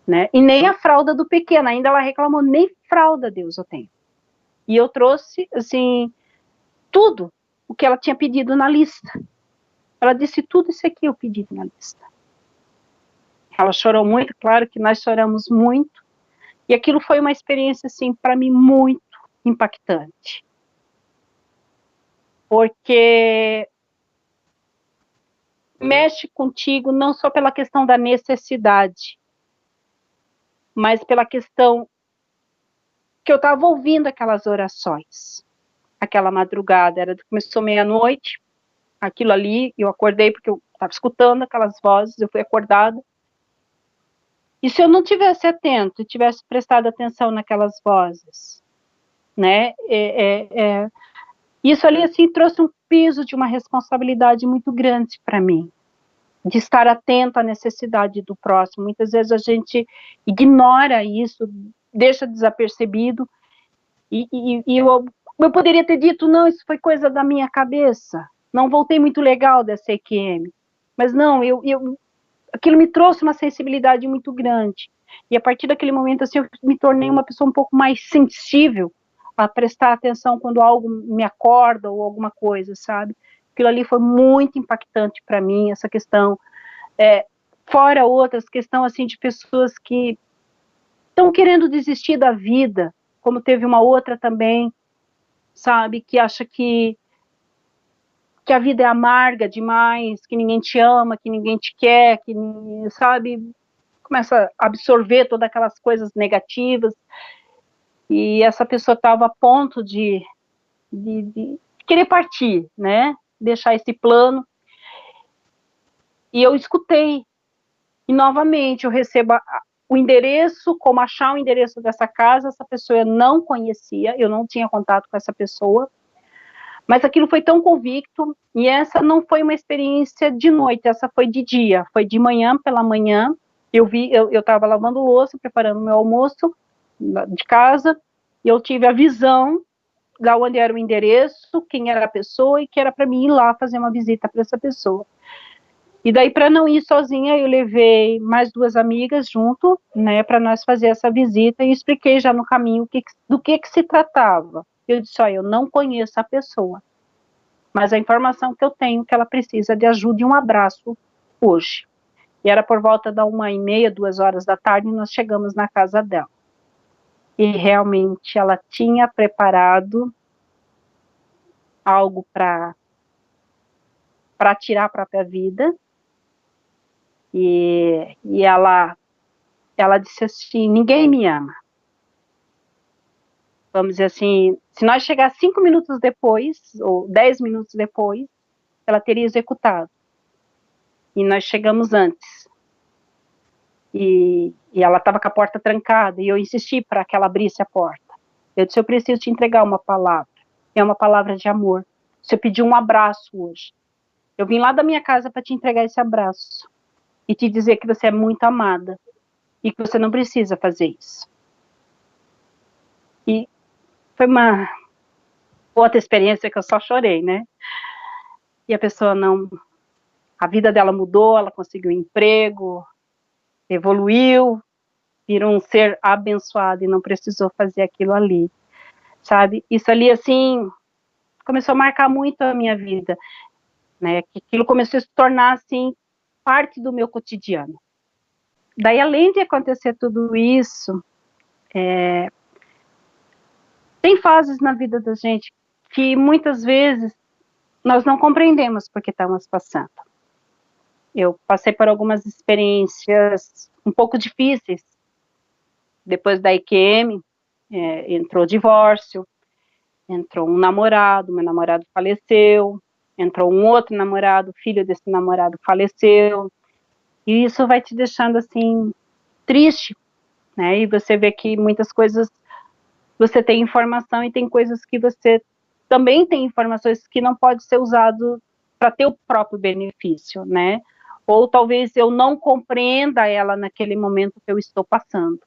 né? E nem a fralda do pequeno, ainda ela reclamou, nem fralda, Deus, eu tenho. E eu trouxe, assim, tudo o que ela tinha pedido na lista. Ela disse, tudo isso aqui eu pedi na lista. Ela chorou muito, claro que nós choramos muito, e aquilo foi uma experiência, assim, para mim, muito impactante. Porque mexe contigo não só pela questão da necessidade, mas pela questão que eu estava ouvindo aquelas orações, aquela madrugada, começou meia-noite, aquilo ali, eu acordei porque eu estava escutando aquelas vozes, eu fui acordada, e se eu não tivesse atento, tivesse prestado atenção naquelas vozes, né, isso ali, assim, trouxe um peso de uma responsabilidade muito grande para mim, de estar atento à necessidade do próximo. Muitas vezes a gente ignora isso, deixa desapercebido, e eu poderia ter dito, não, isso foi coisa da minha cabeça, não voltei muito legal dessa EQM, mas não, aquilo me trouxe uma sensibilidade muito grande, e a partir daquele momento, assim, eu me tornei uma pessoa um pouco mais sensível a prestar atenção quando algo me acorda ou alguma coisa, sabe? Aquilo ali foi muito impactante para mim, essa questão, fora outras, questão assim de pessoas que estão querendo desistir da vida, como teve uma outra também, sabe, que acha que a vida é amarga demais, que ninguém te ama, que ninguém te quer, que, sabe, começa a absorver todas aquelas coisas negativas, e essa pessoa estava a ponto de querer partir, né, deixar esse plano, e eu escutei, e novamente eu recebo o endereço, como achar o endereço dessa casa, essa pessoa eu não conhecia, eu não tinha contato com essa pessoa, mas aquilo foi tão convicto, e essa não foi uma experiência de noite, essa foi de dia, foi de manhã, pela manhã, eu estava lavando louça, preparando meu almoço de casa, e eu tive a visão de onde era o endereço, quem era a pessoa, e que era para mim ir lá fazer uma visita para essa pessoa. E daí, para não ir sozinha, eu levei mais 2 amigas junto, né, para nós fazer essa visita, e expliquei já no caminho do que se tratava. Eu disse, eu não conheço a pessoa, mas a informação que eu tenho é que ela precisa de ajuda e um abraço hoje. E era por volta da 1h30, 2 horas da tarde, e nós chegamos na casa dela. E realmente ela tinha preparado algo para tirar a própria vida, e ela disse assim, ninguém me ama. Vamos dizer assim, se nós chegar 5 minutos depois, ou 10 minutos depois, ela teria executado. E nós chegamos antes. E ela estava com a porta trancada, e eu insisti para que ela abrisse a porta. Eu disse, eu preciso te entregar uma palavra. É uma palavra de amor. Você pediu um abraço hoje. Eu vim lá da minha casa para te entregar esse abraço. E te dizer que você é muito amada. E que você não precisa fazer isso. E foi uma outra experiência que eu só chorei, né? E a pessoa a vida dela mudou, ela conseguiu um emprego, evoluiu, virou um ser abençoado e não precisou fazer aquilo ali, sabe? Isso ali, assim, começou a marcar muito a minha vida, né? Que aquilo começou a se tornar, assim, parte do meu cotidiano. Daí, além de acontecer tudo isso, tem fases na vida da gente que muitas vezes nós não compreendemos porque estamos passando. Eu passei por algumas experiências um pouco difíceis. Depois da IQM, entrou o divórcio, entrou um namorado, meu namorado faleceu, entrou um outro namorado, o filho desse namorado faleceu, e isso vai te deixando assim, triste, né? E você vê que muitas coisas, você tem informação e tem coisas que você também tem informações que não pode ser usado para ter o próprio benefício, né? Ou talvez eu não compreenda ela naquele momento que eu estou passando,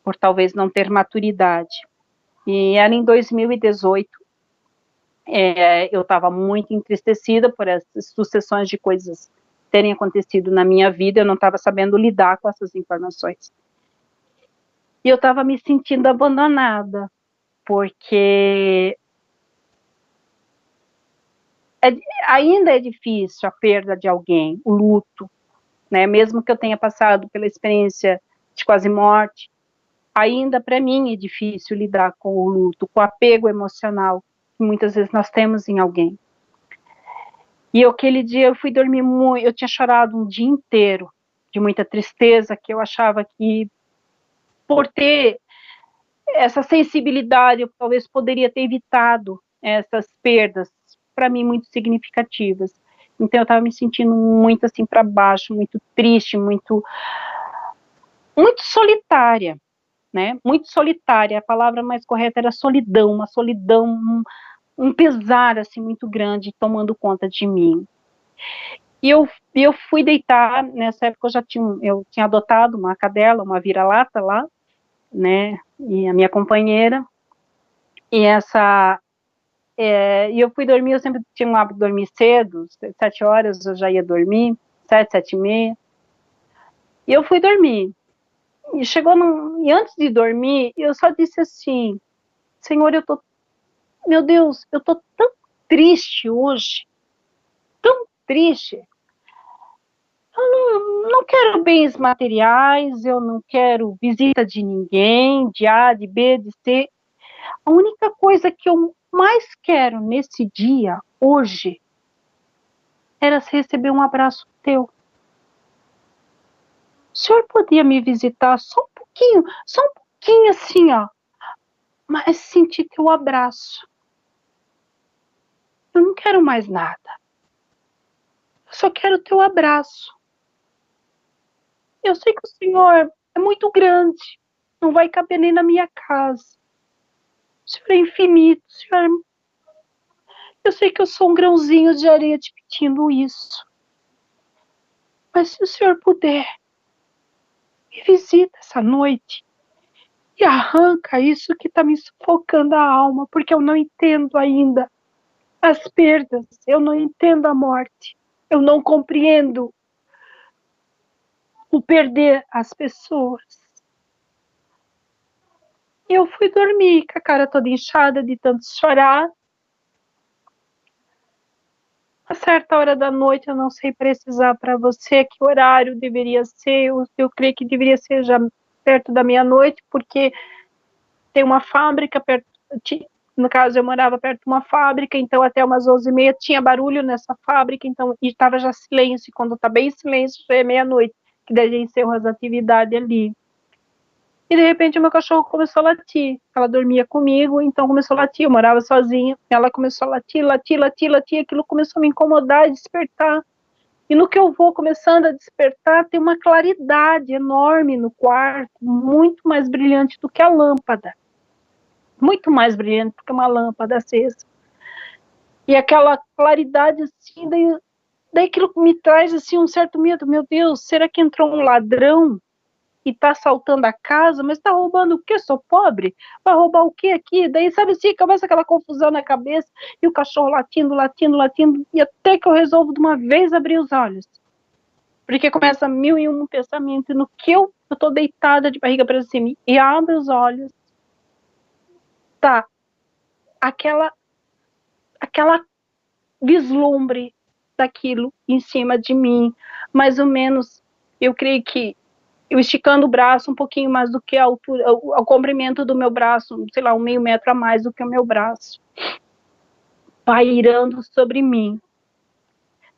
por talvez não ter maturidade. E era em 2018, eu estava muito entristecida por essas sucessões de coisas terem acontecido na minha vida, eu não estava sabendo lidar com essas informações. E eu estava me sentindo abandonada, porque ainda é difícil a perda de alguém, o luto, né? Mesmo que eu tenha passado pela experiência de quase morte, ainda para mim é difícil lidar com o luto, com o apego emocional que muitas vezes nós temos em alguém. E aquele dia eu fui dormir muito, eu tinha chorado um dia inteiro, de muita tristeza, que eu achava que por ter essa sensibilidade, eu talvez poderia ter evitado essas perdas, para mim, muito significativas. Então eu estava me sentindo muito assim para baixo, muito triste, muito solitária, né? Muito solitária, a palavra mais correta era solidão, uma solidão, um pesar assim muito grande tomando conta de mim. E eu fui deitar, nessa época eu tinha adotado uma cadela, uma vira-lata lá, né, e a minha companheira, e eu fui dormir, eu sempre tinha um hábito de dormir cedo, 7 horas eu já ia dormir, 7 e meia, e eu fui dormir, e antes de dormir, eu só disse assim, Senhor, meu Deus, eu tô tão triste hoje, tão triste. Eu não quero bens materiais, eu não quero visita de ninguém, de A, de B, de C. A única coisa que eu mais quero nesse dia, hoje, era receber um abraço teu. O senhor podia me visitar só um pouquinho assim, ó, mas sentir teu abraço. Eu não quero mais nada. Eu só quero teu abraço. Eu sei que o senhor é muito grande, não vai caber nem na minha casa. O senhor é infinito, o senhor... Eu sei que eu sou um grãozinho de areia te pedindo isso. Mas se o senhor puder, me visita essa noite e arranca isso que está me sufocando a alma, porque eu não entendo ainda as perdas, eu não entendo a morte, eu não compreendo o perder as pessoas. E eu fui dormir com a cara toda inchada de tanto chorar. A certa hora da noite, eu não sei precisar para você que horário deveria ser, eu creio que deveria ser já perto da meia-noite, porque tem uma fábrica perto, no caso eu morava perto de uma fábrica, então até umas 11h30 tinha barulho nessa fábrica, então estava já silêncio, e quando está bem silêncio já é meia-noite, que daí já encerram as atividades ali. E de repente o meu cachorro começou a latir, ela dormia comigo, então começou a latir, eu morava sozinha, ela começou a latir, aquilo começou a me incomodar e despertar. E no que eu vou começando a despertar, tem uma claridade enorme no quarto, muito mais brilhante do que a lâmpada. Muito mais brilhante do que uma lâmpada acesa. E aquela claridade assim, daí aquilo me traz assim um certo medo, meu Deus, será que entrou um ladrão e está assaltando a casa, mas está roubando o quê? Sou pobre? Vai roubar o quê aqui? Daí, sabe assim, começa aquela confusão na cabeça, e o cachorro latindo, e até que eu resolvo de uma vez abrir os olhos. Porque começa 1001 pensamento, e no que eu estou deitada de barriga para cima, e abro os olhos, tá, aquela aquela vislumbre daquilo em cima de mim, mais ou menos, eu creio que eu esticando o braço um pouquinho mais do que a altura, o comprimento do meu braço, sei lá, um meio metro a mais do que o meu braço, pairando sobre mim.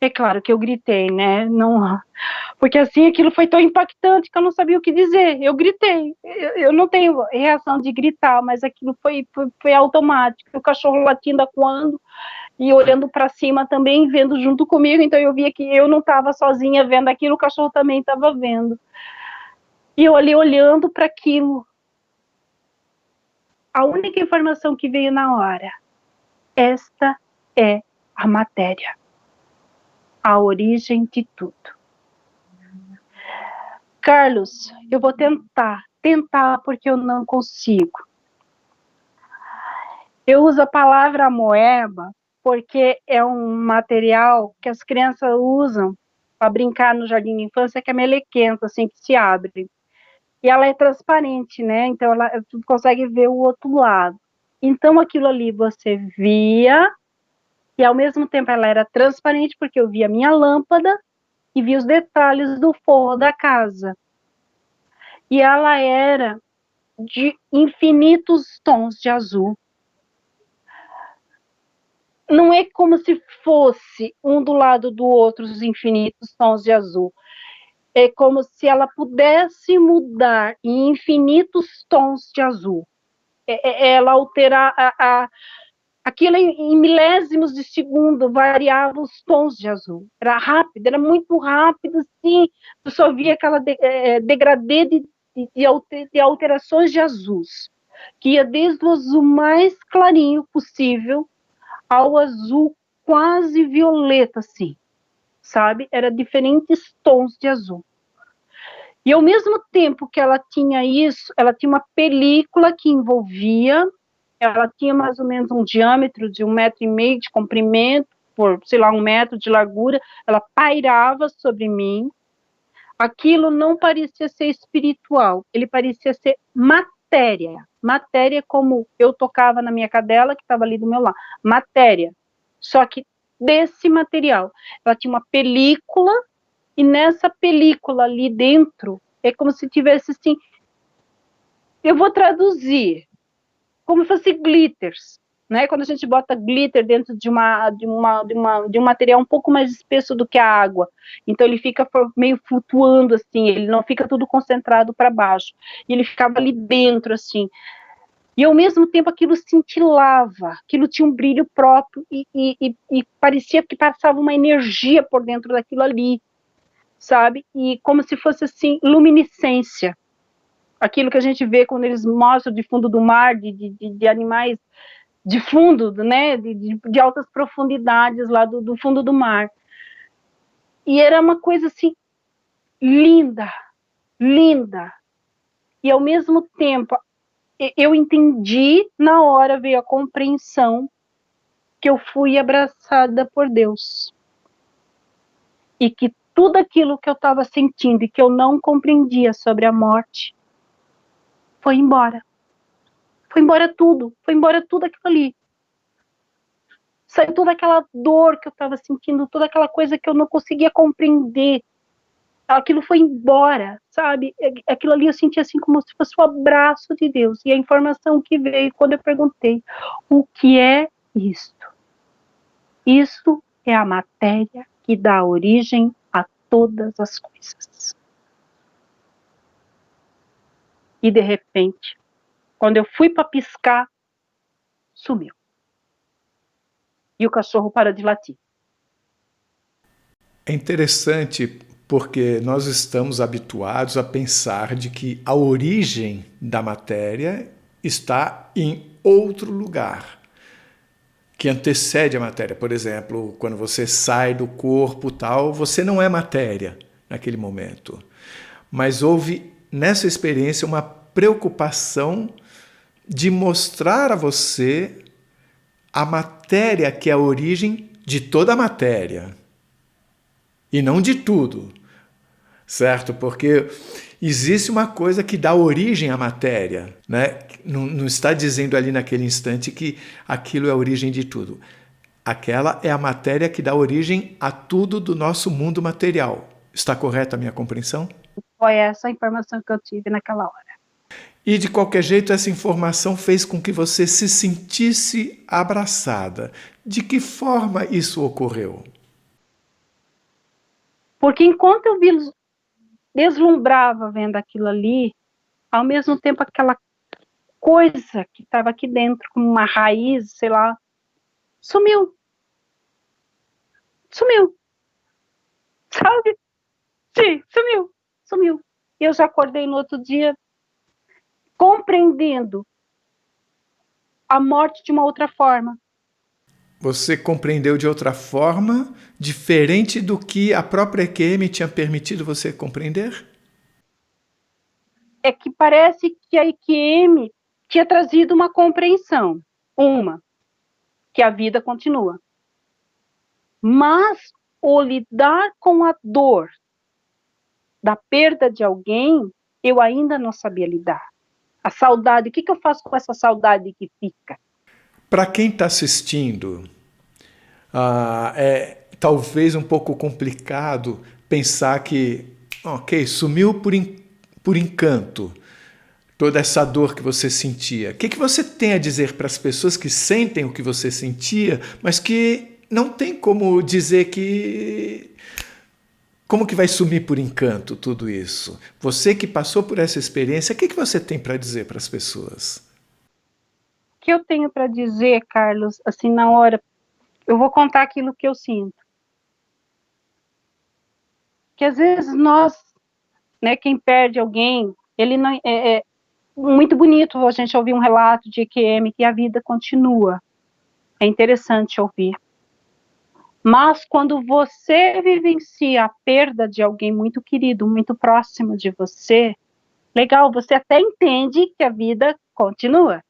É claro que eu gritei, né? Não, porque assim aquilo foi tão impactante que eu não sabia o que dizer. Eu gritei. Eu não tenho reação de gritar, mas aquilo foi automático. O cachorro latindo, acuando e olhando para cima também, vendo junto comigo. Então eu via que eu não estava sozinha vendo aquilo, o cachorro também estava vendo. E eu ali olhando para aquilo. A única informação que veio na hora: esta é a matéria, a origem de tudo. Carlos, eu vou tentar porque eu não consigo. Eu uso a palavra amoeba porque é um material que as crianças usam para brincar no jardim de infância, que é melequento, assim, que se abre. E ela é transparente, né? Então tu consegue ver o outro lado. Então aquilo ali você via, e ao mesmo tempo ela era transparente porque eu via a minha lâmpada e via os detalhes do forro da casa. E ela era de infinitos tons de azul. Não é como se fosse um do lado do outro os infinitos tons de azul. É como se ela pudesse mudar em infinitos tons de azul. Ela alterar aquilo em milésimos de segundo, variava os tons de azul. Era rápido, era muito rápido, assim. Tu só via aquela degradê de alterações de azuis, que ia desde o azul mais clarinho possível ao azul quase violeta, assim, sabe? Era diferentes tons de azul. E ao mesmo tempo que ela tinha isso, ela tinha uma película que envolvia, ela tinha mais ou menos um diâmetro de 1,5 m de comprimento, por, sei lá, 1 m de largura, ela pairava sobre mim. Aquilo não parecia ser espiritual, ele parecia ser matéria. Matéria como eu tocava na minha cadela, que estava ali do meu lado. Matéria. Só que desse material. Ela tinha uma película, e nessa película ali dentro, é como se tivesse assim, eu vou traduzir, como se fosse glitters, né? Quando a gente bota glitter dentro de um material um pouco mais espesso do que a água, então ele fica meio flutuando assim, ele não fica tudo concentrado para baixo, e ele ficava ali dentro assim, e ao mesmo tempo aquilo cintilava, aquilo tinha um brilho próprio, e parecia que passava uma energia por dentro daquilo ali, sabe? E como se fosse assim, luminescência. Aquilo que a gente vê quando eles mostram de fundo do mar, de animais de fundo, né? De altas profundidades lá do fundo do mar. E era uma coisa assim, linda, linda. E ao mesmo tempo, eu entendi, na hora veio a compreensão que eu fui abraçada por Deus. E que tudo aquilo que eu estava sentindo e que eu não compreendia sobre a morte, foi embora. Foi embora tudo aquilo ali. Saiu toda aquela dor que eu estava sentindo, toda aquela coisa que eu não conseguia compreender. Aquilo foi embora, sabe? Aquilo ali eu senti assim como se fosse o abraço de Deus. E a informação que veio quando eu perguntei, o que é isto? Isto é a matéria que dá origem a todas as coisas. E de repente, quando eu fui para piscar, sumiu. E o cachorro para de latir. É interessante porque nós estamos habituados a pensar de que a origem da matéria está em outro lugar, que antecede a matéria. Por exemplo, quando você sai do corpo tal, você não é matéria naquele momento. Mas houve nessa experiência uma preocupação de mostrar a você a matéria que é a origem de toda a matéria. E não de tudo, certo? Porque existe uma coisa que dá origem à matéria, né? Não está dizendo ali naquele instante que aquilo é a origem de tudo. Aquela é a matéria que dá origem a tudo do nosso mundo material. Está correta a minha compreensão? Foi essa a informação que eu tive naquela hora. E de qualquer jeito, essa informação fez com que você se sentisse abraçada. De que forma isso ocorreu? Porque enquanto eu deslumbrava vendo aquilo ali, ao mesmo tempo aquela coisa que estava aqui dentro, como uma raiz, sei lá, sumiu. Sumiu. Sabe? Sim, sumiu. E eu já acordei no outro dia compreendendo a morte de uma outra forma. Você compreendeu de outra forma, diferente do que a própria EQM tinha permitido você compreender? É que parece que a EQM tinha trazido uma compreensão. Que a vida continua. Mas o lidar com a dor da perda de alguém, eu ainda não sabia lidar. A saudade, o que eu faço com essa saudade que fica? Para quem está assistindo, é talvez um pouco complicado pensar que, ok, sumiu por encanto toda essa dor que você sentia. O que você tem a dizer para as pessoas que sentem o que você sentia, mas que não tem como dizer que... Como que vai sumir por encanto tudo isso? Você que passou por essa experiência, o que você tem para dizer para as pessoas? O que eu tenho para dizer, Carlos, assim, na hora, eu vou contar aquilo que eu sinto. Que às vezes nós, né, quem perde alguém, ele não é muito bonito a gente ouvir um relato de EQM que a vida continua. É interessante ouvir. Mas quando você vivencia a perda de alguém muito querido, muito próximo de você, legal, você até entende que a vida continua.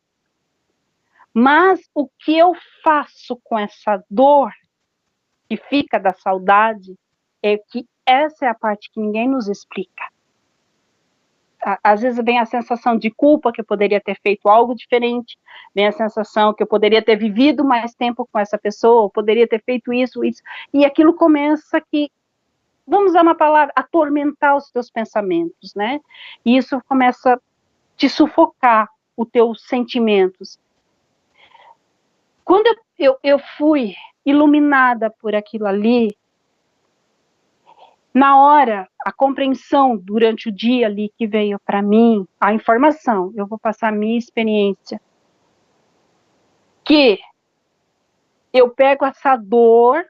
Mas o que eu faço com essa dor que fica da saudade é que essa é a parte que ninguém nos explica. Às vezes vem a sensação de culpa, que eu poderia ter feito algo diferente, vem a sensação que eu poderia ter vivido mais tempo com essa pessoa, poderia ter feito isso, e aquilo começa que, vamos usar uma palavra, atormentar os teus pensamentos, né? E isso começa a te sufocar os teus sentimentos. Quando eu fui iluminada por aquilo ali, na hora, a compreensão durante o dia ali que veio para mim, a informação, eu vou passar a minha experiência, que eu pego essa dor,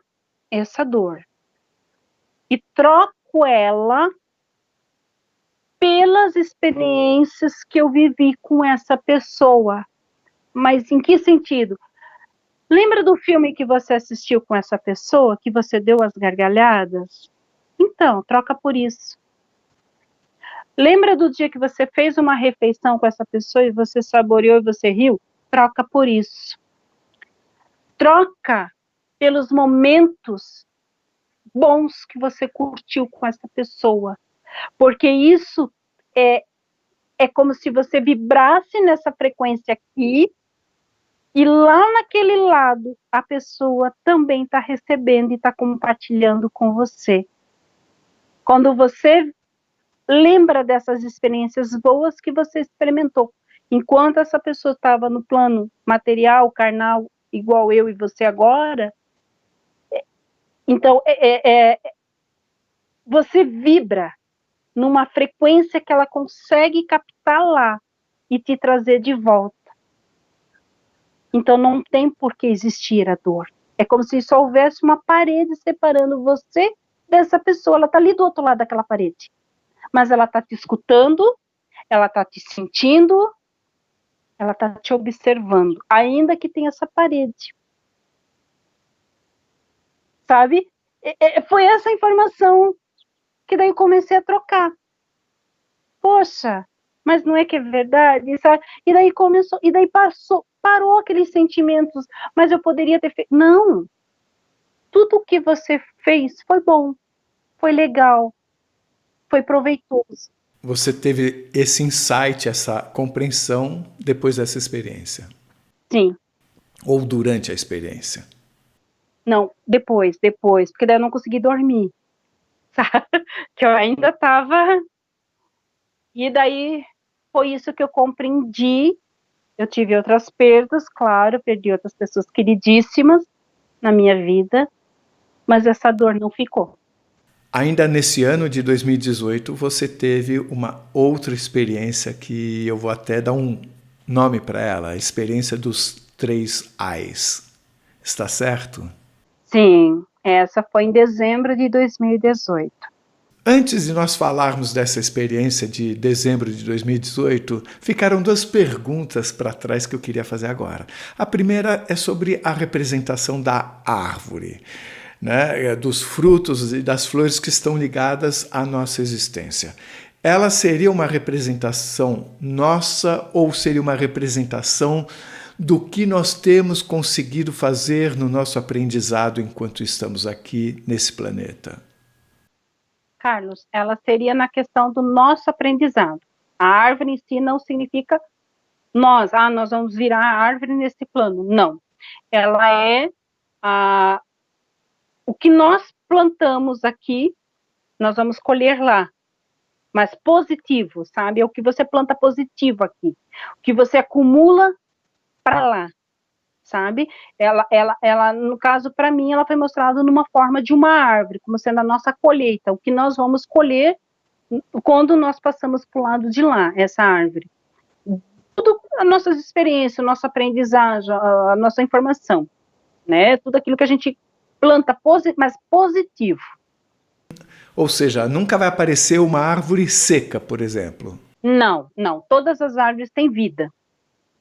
e troco ela pelas experiências que eu vivi com essa pessoa. Mas em que sentido? Lembra do filme que você assistiu com essa pessoa, que você deu as gargalhadas? Então, troca por isso. Lembra do dia que você fez uma refeição com essa pessoa e você saboreou e você riu? Troca por isso. Troca pelos momentos bons que você curtiu com essa pessoa. Porque isso é como se você vibrasse nessa frequência aqui e lá naquele lado a pessoa também está recebendo e está compartilhando com você. Quando você lembra dessas experiências boas que você experimentou, enquanto essa pessoa estava no plano material, carnal, igual eu e você agora, então você vibra numa frequência que ela consegue captar lá e te trazer de volta. Então não tem por que existir a dor. É como se só houvesse uma parede separando você dessa pessoa. Ela está ali do outro lado daquela parede. Mas ela está te escutando, ela está te sentindo, ela está te observando, ainda que tenha essa parede. Sabe? Foi essa informação que daí eu comecei a trocar. Poxa, mas não é que é verdade, sabe? E daí começou, e daí parou aqueles sentimentos, mas eu poderia ter feito. Não! Tudo que você fez foi bom, foi legal, foi proveitoso. Você teve esse insight, essa compreensão depois dessa experiência? Sim. Ou durante a experiência? Não, depois, porque daí eu não consegui dormir, sabe? Que eu ainda estava... E daí foi isso que eu compreendi. Eu tive outras perdas, claro, perdi outras pessoas queridíssimas na minha vida, mas essa dor não ficou. Ainda nesse ano de 2018, você teve uma outra experiência que eu vou até dar um nome para ela, a experiência dos 3 Ais. Está certo? Sim, essa foi em dezembro de 2018. Antes de nós falarmos dessa experiência de dezembro de 2018, ficaram 2 perguntas para trás que eu queria fazer agora. A primeira é sobre a representação da árvore, né, dos frutos e das flores que estão ligadas à nossa existência. Ela seria uma representação nossa ou seria uma representação do que nós temos conseguido fazer no nosso aprendizado enquanto estamos aqui nesse planeta? Carlos, ela seria na questão do nosso aprendizado. A árvore em si não significa nós vamos virar a árvore nesse plano. Não. Ela é o que nós plantamos aqui, nós vamos colher lá. Mas positivo, sabe? É o que você planta positivo aqui. O que você acumula para lá, sabe? Ela, no caso, para mim, ela foi mostrada numa forma de uma árvore, como sendo a nossa colheita, o que nós vamos colher quando nós passamos para o lado de lá, essa árvore. Tudo as nossas experiências, a nossa aprendizagem, a nossa informação, né? Tudo aquilo que a gente planta, mas positivo. Ou seja, nunca vai aparecer uma árvore seca, por exemplo. Não. Todas as árvores têm vida.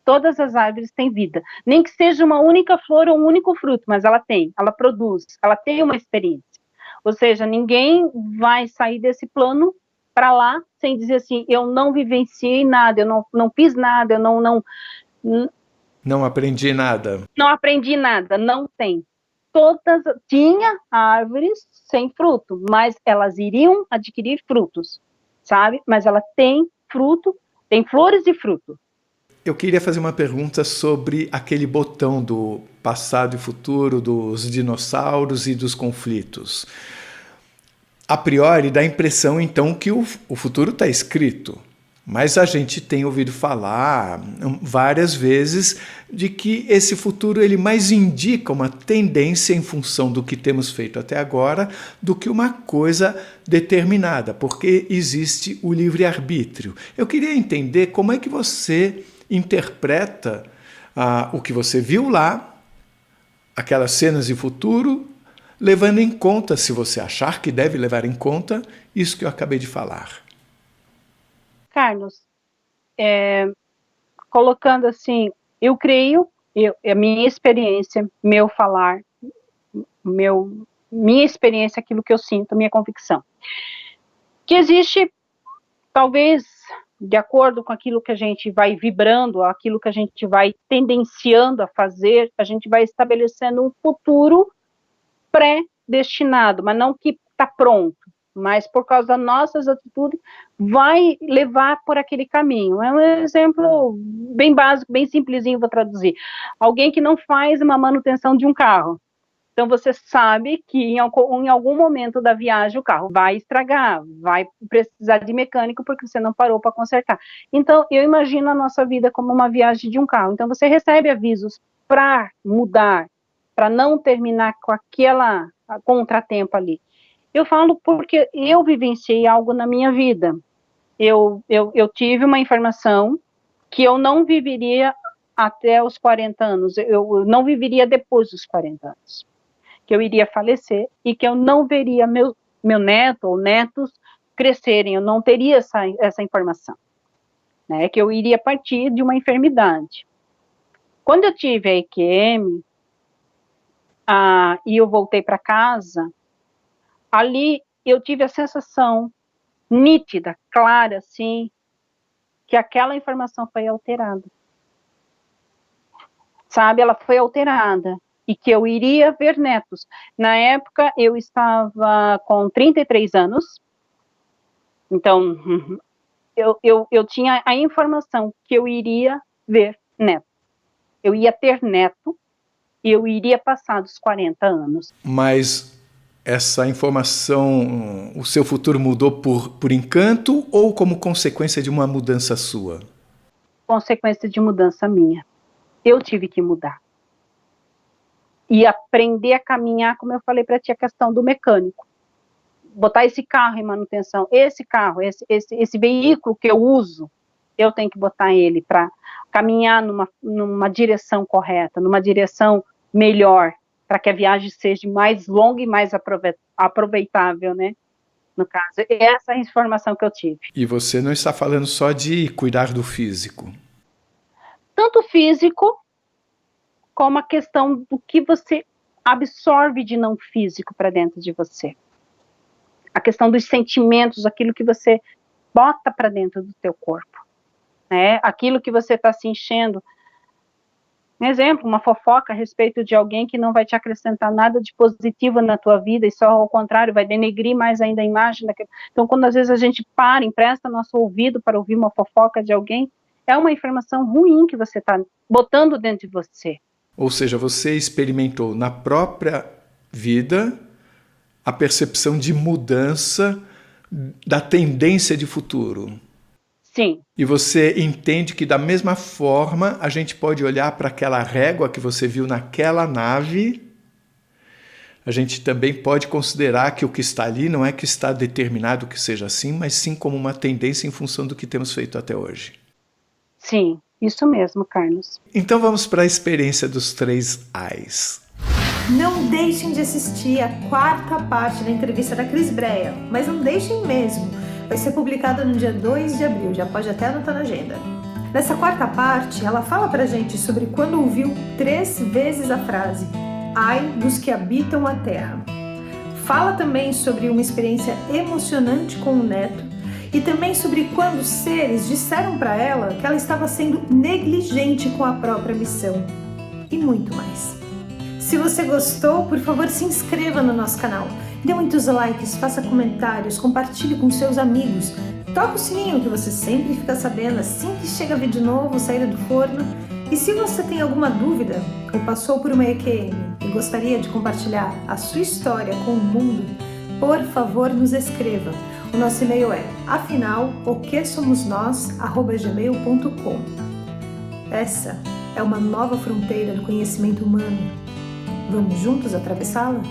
Todas as árvores têm vida. Nem que seja uma única flor ou um único fruto, mas ela produz, ela tem uma experiência. Ou seja, ninguém vai sair desse plano para lá sem dizer assim, eu não vivenciei nada, eu não fiz nada, eu não aprendi nada. Não aprendi nada, não tem. Tinha árvores sem fruto, mas elas iriam adquirir frutos, sabe? Mas ela tem fruto, tem flores e fruto. Eu queria fazer uma pergunta sobre aquele botão do passado e futuro, dos dinossauros e dos conflitos. A priori, dá a impressão, então, que o futuro está escrito. Mas a gente tem ouvido falar várias vezes de que esse futuro ele mais indica uma tendência em função do que temos feito até agora do que uma coisa determinada, porque existe o livre-arbítrio. Eu queria entender como é que você interpreta o que você viu lá, aquelas cenas de futuro, levando em conta, se você achar que deve levar em conta, isso que eu acabei de falar. Carlos, colocando assim, eu creio, a minha experiência, meu falar, minha experiência, aquilo que eu sinto, minha convicção, que existe, talvez, de acordo com aquilo que a gente vai vibrando, aquilo que a gente vai tendenciando a fazer, a gente vai estabelecendo um futuro pré-destinado, mas não que está pronto, mas por causa das nossas atitudes, vai levar por aquele caminho. É um exemplo bem básico, bem simplesinho, vou traduzir. Alguém que não faz uma manutenção de um carro. Então, você sabe que em algum momento da viagem o carro vai estragar, vai precisar de mecânico porque você não parou para consertar. Então, eu imagino a nossa vida como uma viagem de um carro. Então, você recebe avisos para mudar, para não terminar com aquela contratempo ali. Eu falo porque eu vivenciei algo na minha vida. Eu tive uma informação que eu não viveria até os 40 anos, eu não viveria depois dos 40 anos, que eu iria falecer e que eu não veria meu neto ou netos crescerem, eu não teria essa informação, né, que eu iria partir de uma enfermidade. Quando eu tive a EQM, e eu voltei para casa, ali eu tive a sensação nítida, clara, assim, que aquela informação foi alterada. Sabe, ela foi alterada. E que eu iria ver netos. Na época, eu estava com 33 anos. Então, eu tinha a informação que eu iria ver neto. Eu ia ter neto eu iria passar dos 40 anos. Mas essa informação, o seu futuro mudou por encanto ou como consequência de uma mudança sua? Consequência de mudança minha. Eu tive que mudar. E aprender a caminhar, como eu falei para ti, a questão do mecânico. Botar esse carro em manutenção, esse carro, esse veículo que eu uso, eu tenho que botar ele para caminhar numa direção correta, numa direção melhor, para que a viagem seja mais longa e mais aproveitável, né? No caso, essa é a informação que eu tive. E você não está falando só de cuidar do físico. Tanto físico, como a questão do que você absorve de não físico para dentro de você. A questão dos sentimentos, aquilo que você bota para dentro do teu corpo, né? Aquilo que você está se enchendo. Um exemplo, uma fofoca a respeito de alguém que não vai te acrescentar nada de positivo na tua vida e só ao contrário, vai denegrir mais ainda a imagem daquele. Então, quando às vezes a gente empresta nosso ouvido para ouvir uma fofoca de alguém, é uma informação ruim que você está botando dentro de você. Ou seja, você experimentou na própria vida a percepção de mudança da tendência de futuro. Sim. E você entende que da mesma forma a gente pode olhar para aquela régua que você viu naquela nave, a gente também pode considerar que o que está ali não é que está determinado que seja assim, mas sim como uma tendência em função do que temos feito até hoje. Sim, isso mesmo, Carlos. Então vamos para a experiência dos 3 A's. Não deixem de assistir a 4ª parte da entrevista da Cris Brea, mas não deixem mesmo. Vai ser publicada no dia 2 de abril, já pode até anotar na agenda. Nessa 4ª parte, ela fala pra gente sobre quando ouviu 3 vezes a frase "Ai dos que habitam a terra". Fala também sobre uma experiência emocionante com o neto e também sobre quando os seres disseram para ela que ela estava sendo negligente com a própria missão. E muito mais. Se você gostou, por favor, se inscreva no nosso canal. Dê muitos likes, faça comentários, compartilhe com seus amigos. Toque o sininho que você sempre fica sabendo assim que chega vídeo novo, saída do forno. E se você tem alguma dúvida ou passou por uma EQM e gostaria de compartilhar a sua história com o mundo, por favor, nos escreva. O nosso e-mail é afinal.oquesomosnós@gmail.com. Essa é uma nova fronteira do conhecimento humano. Vamos juntos atravessá-la?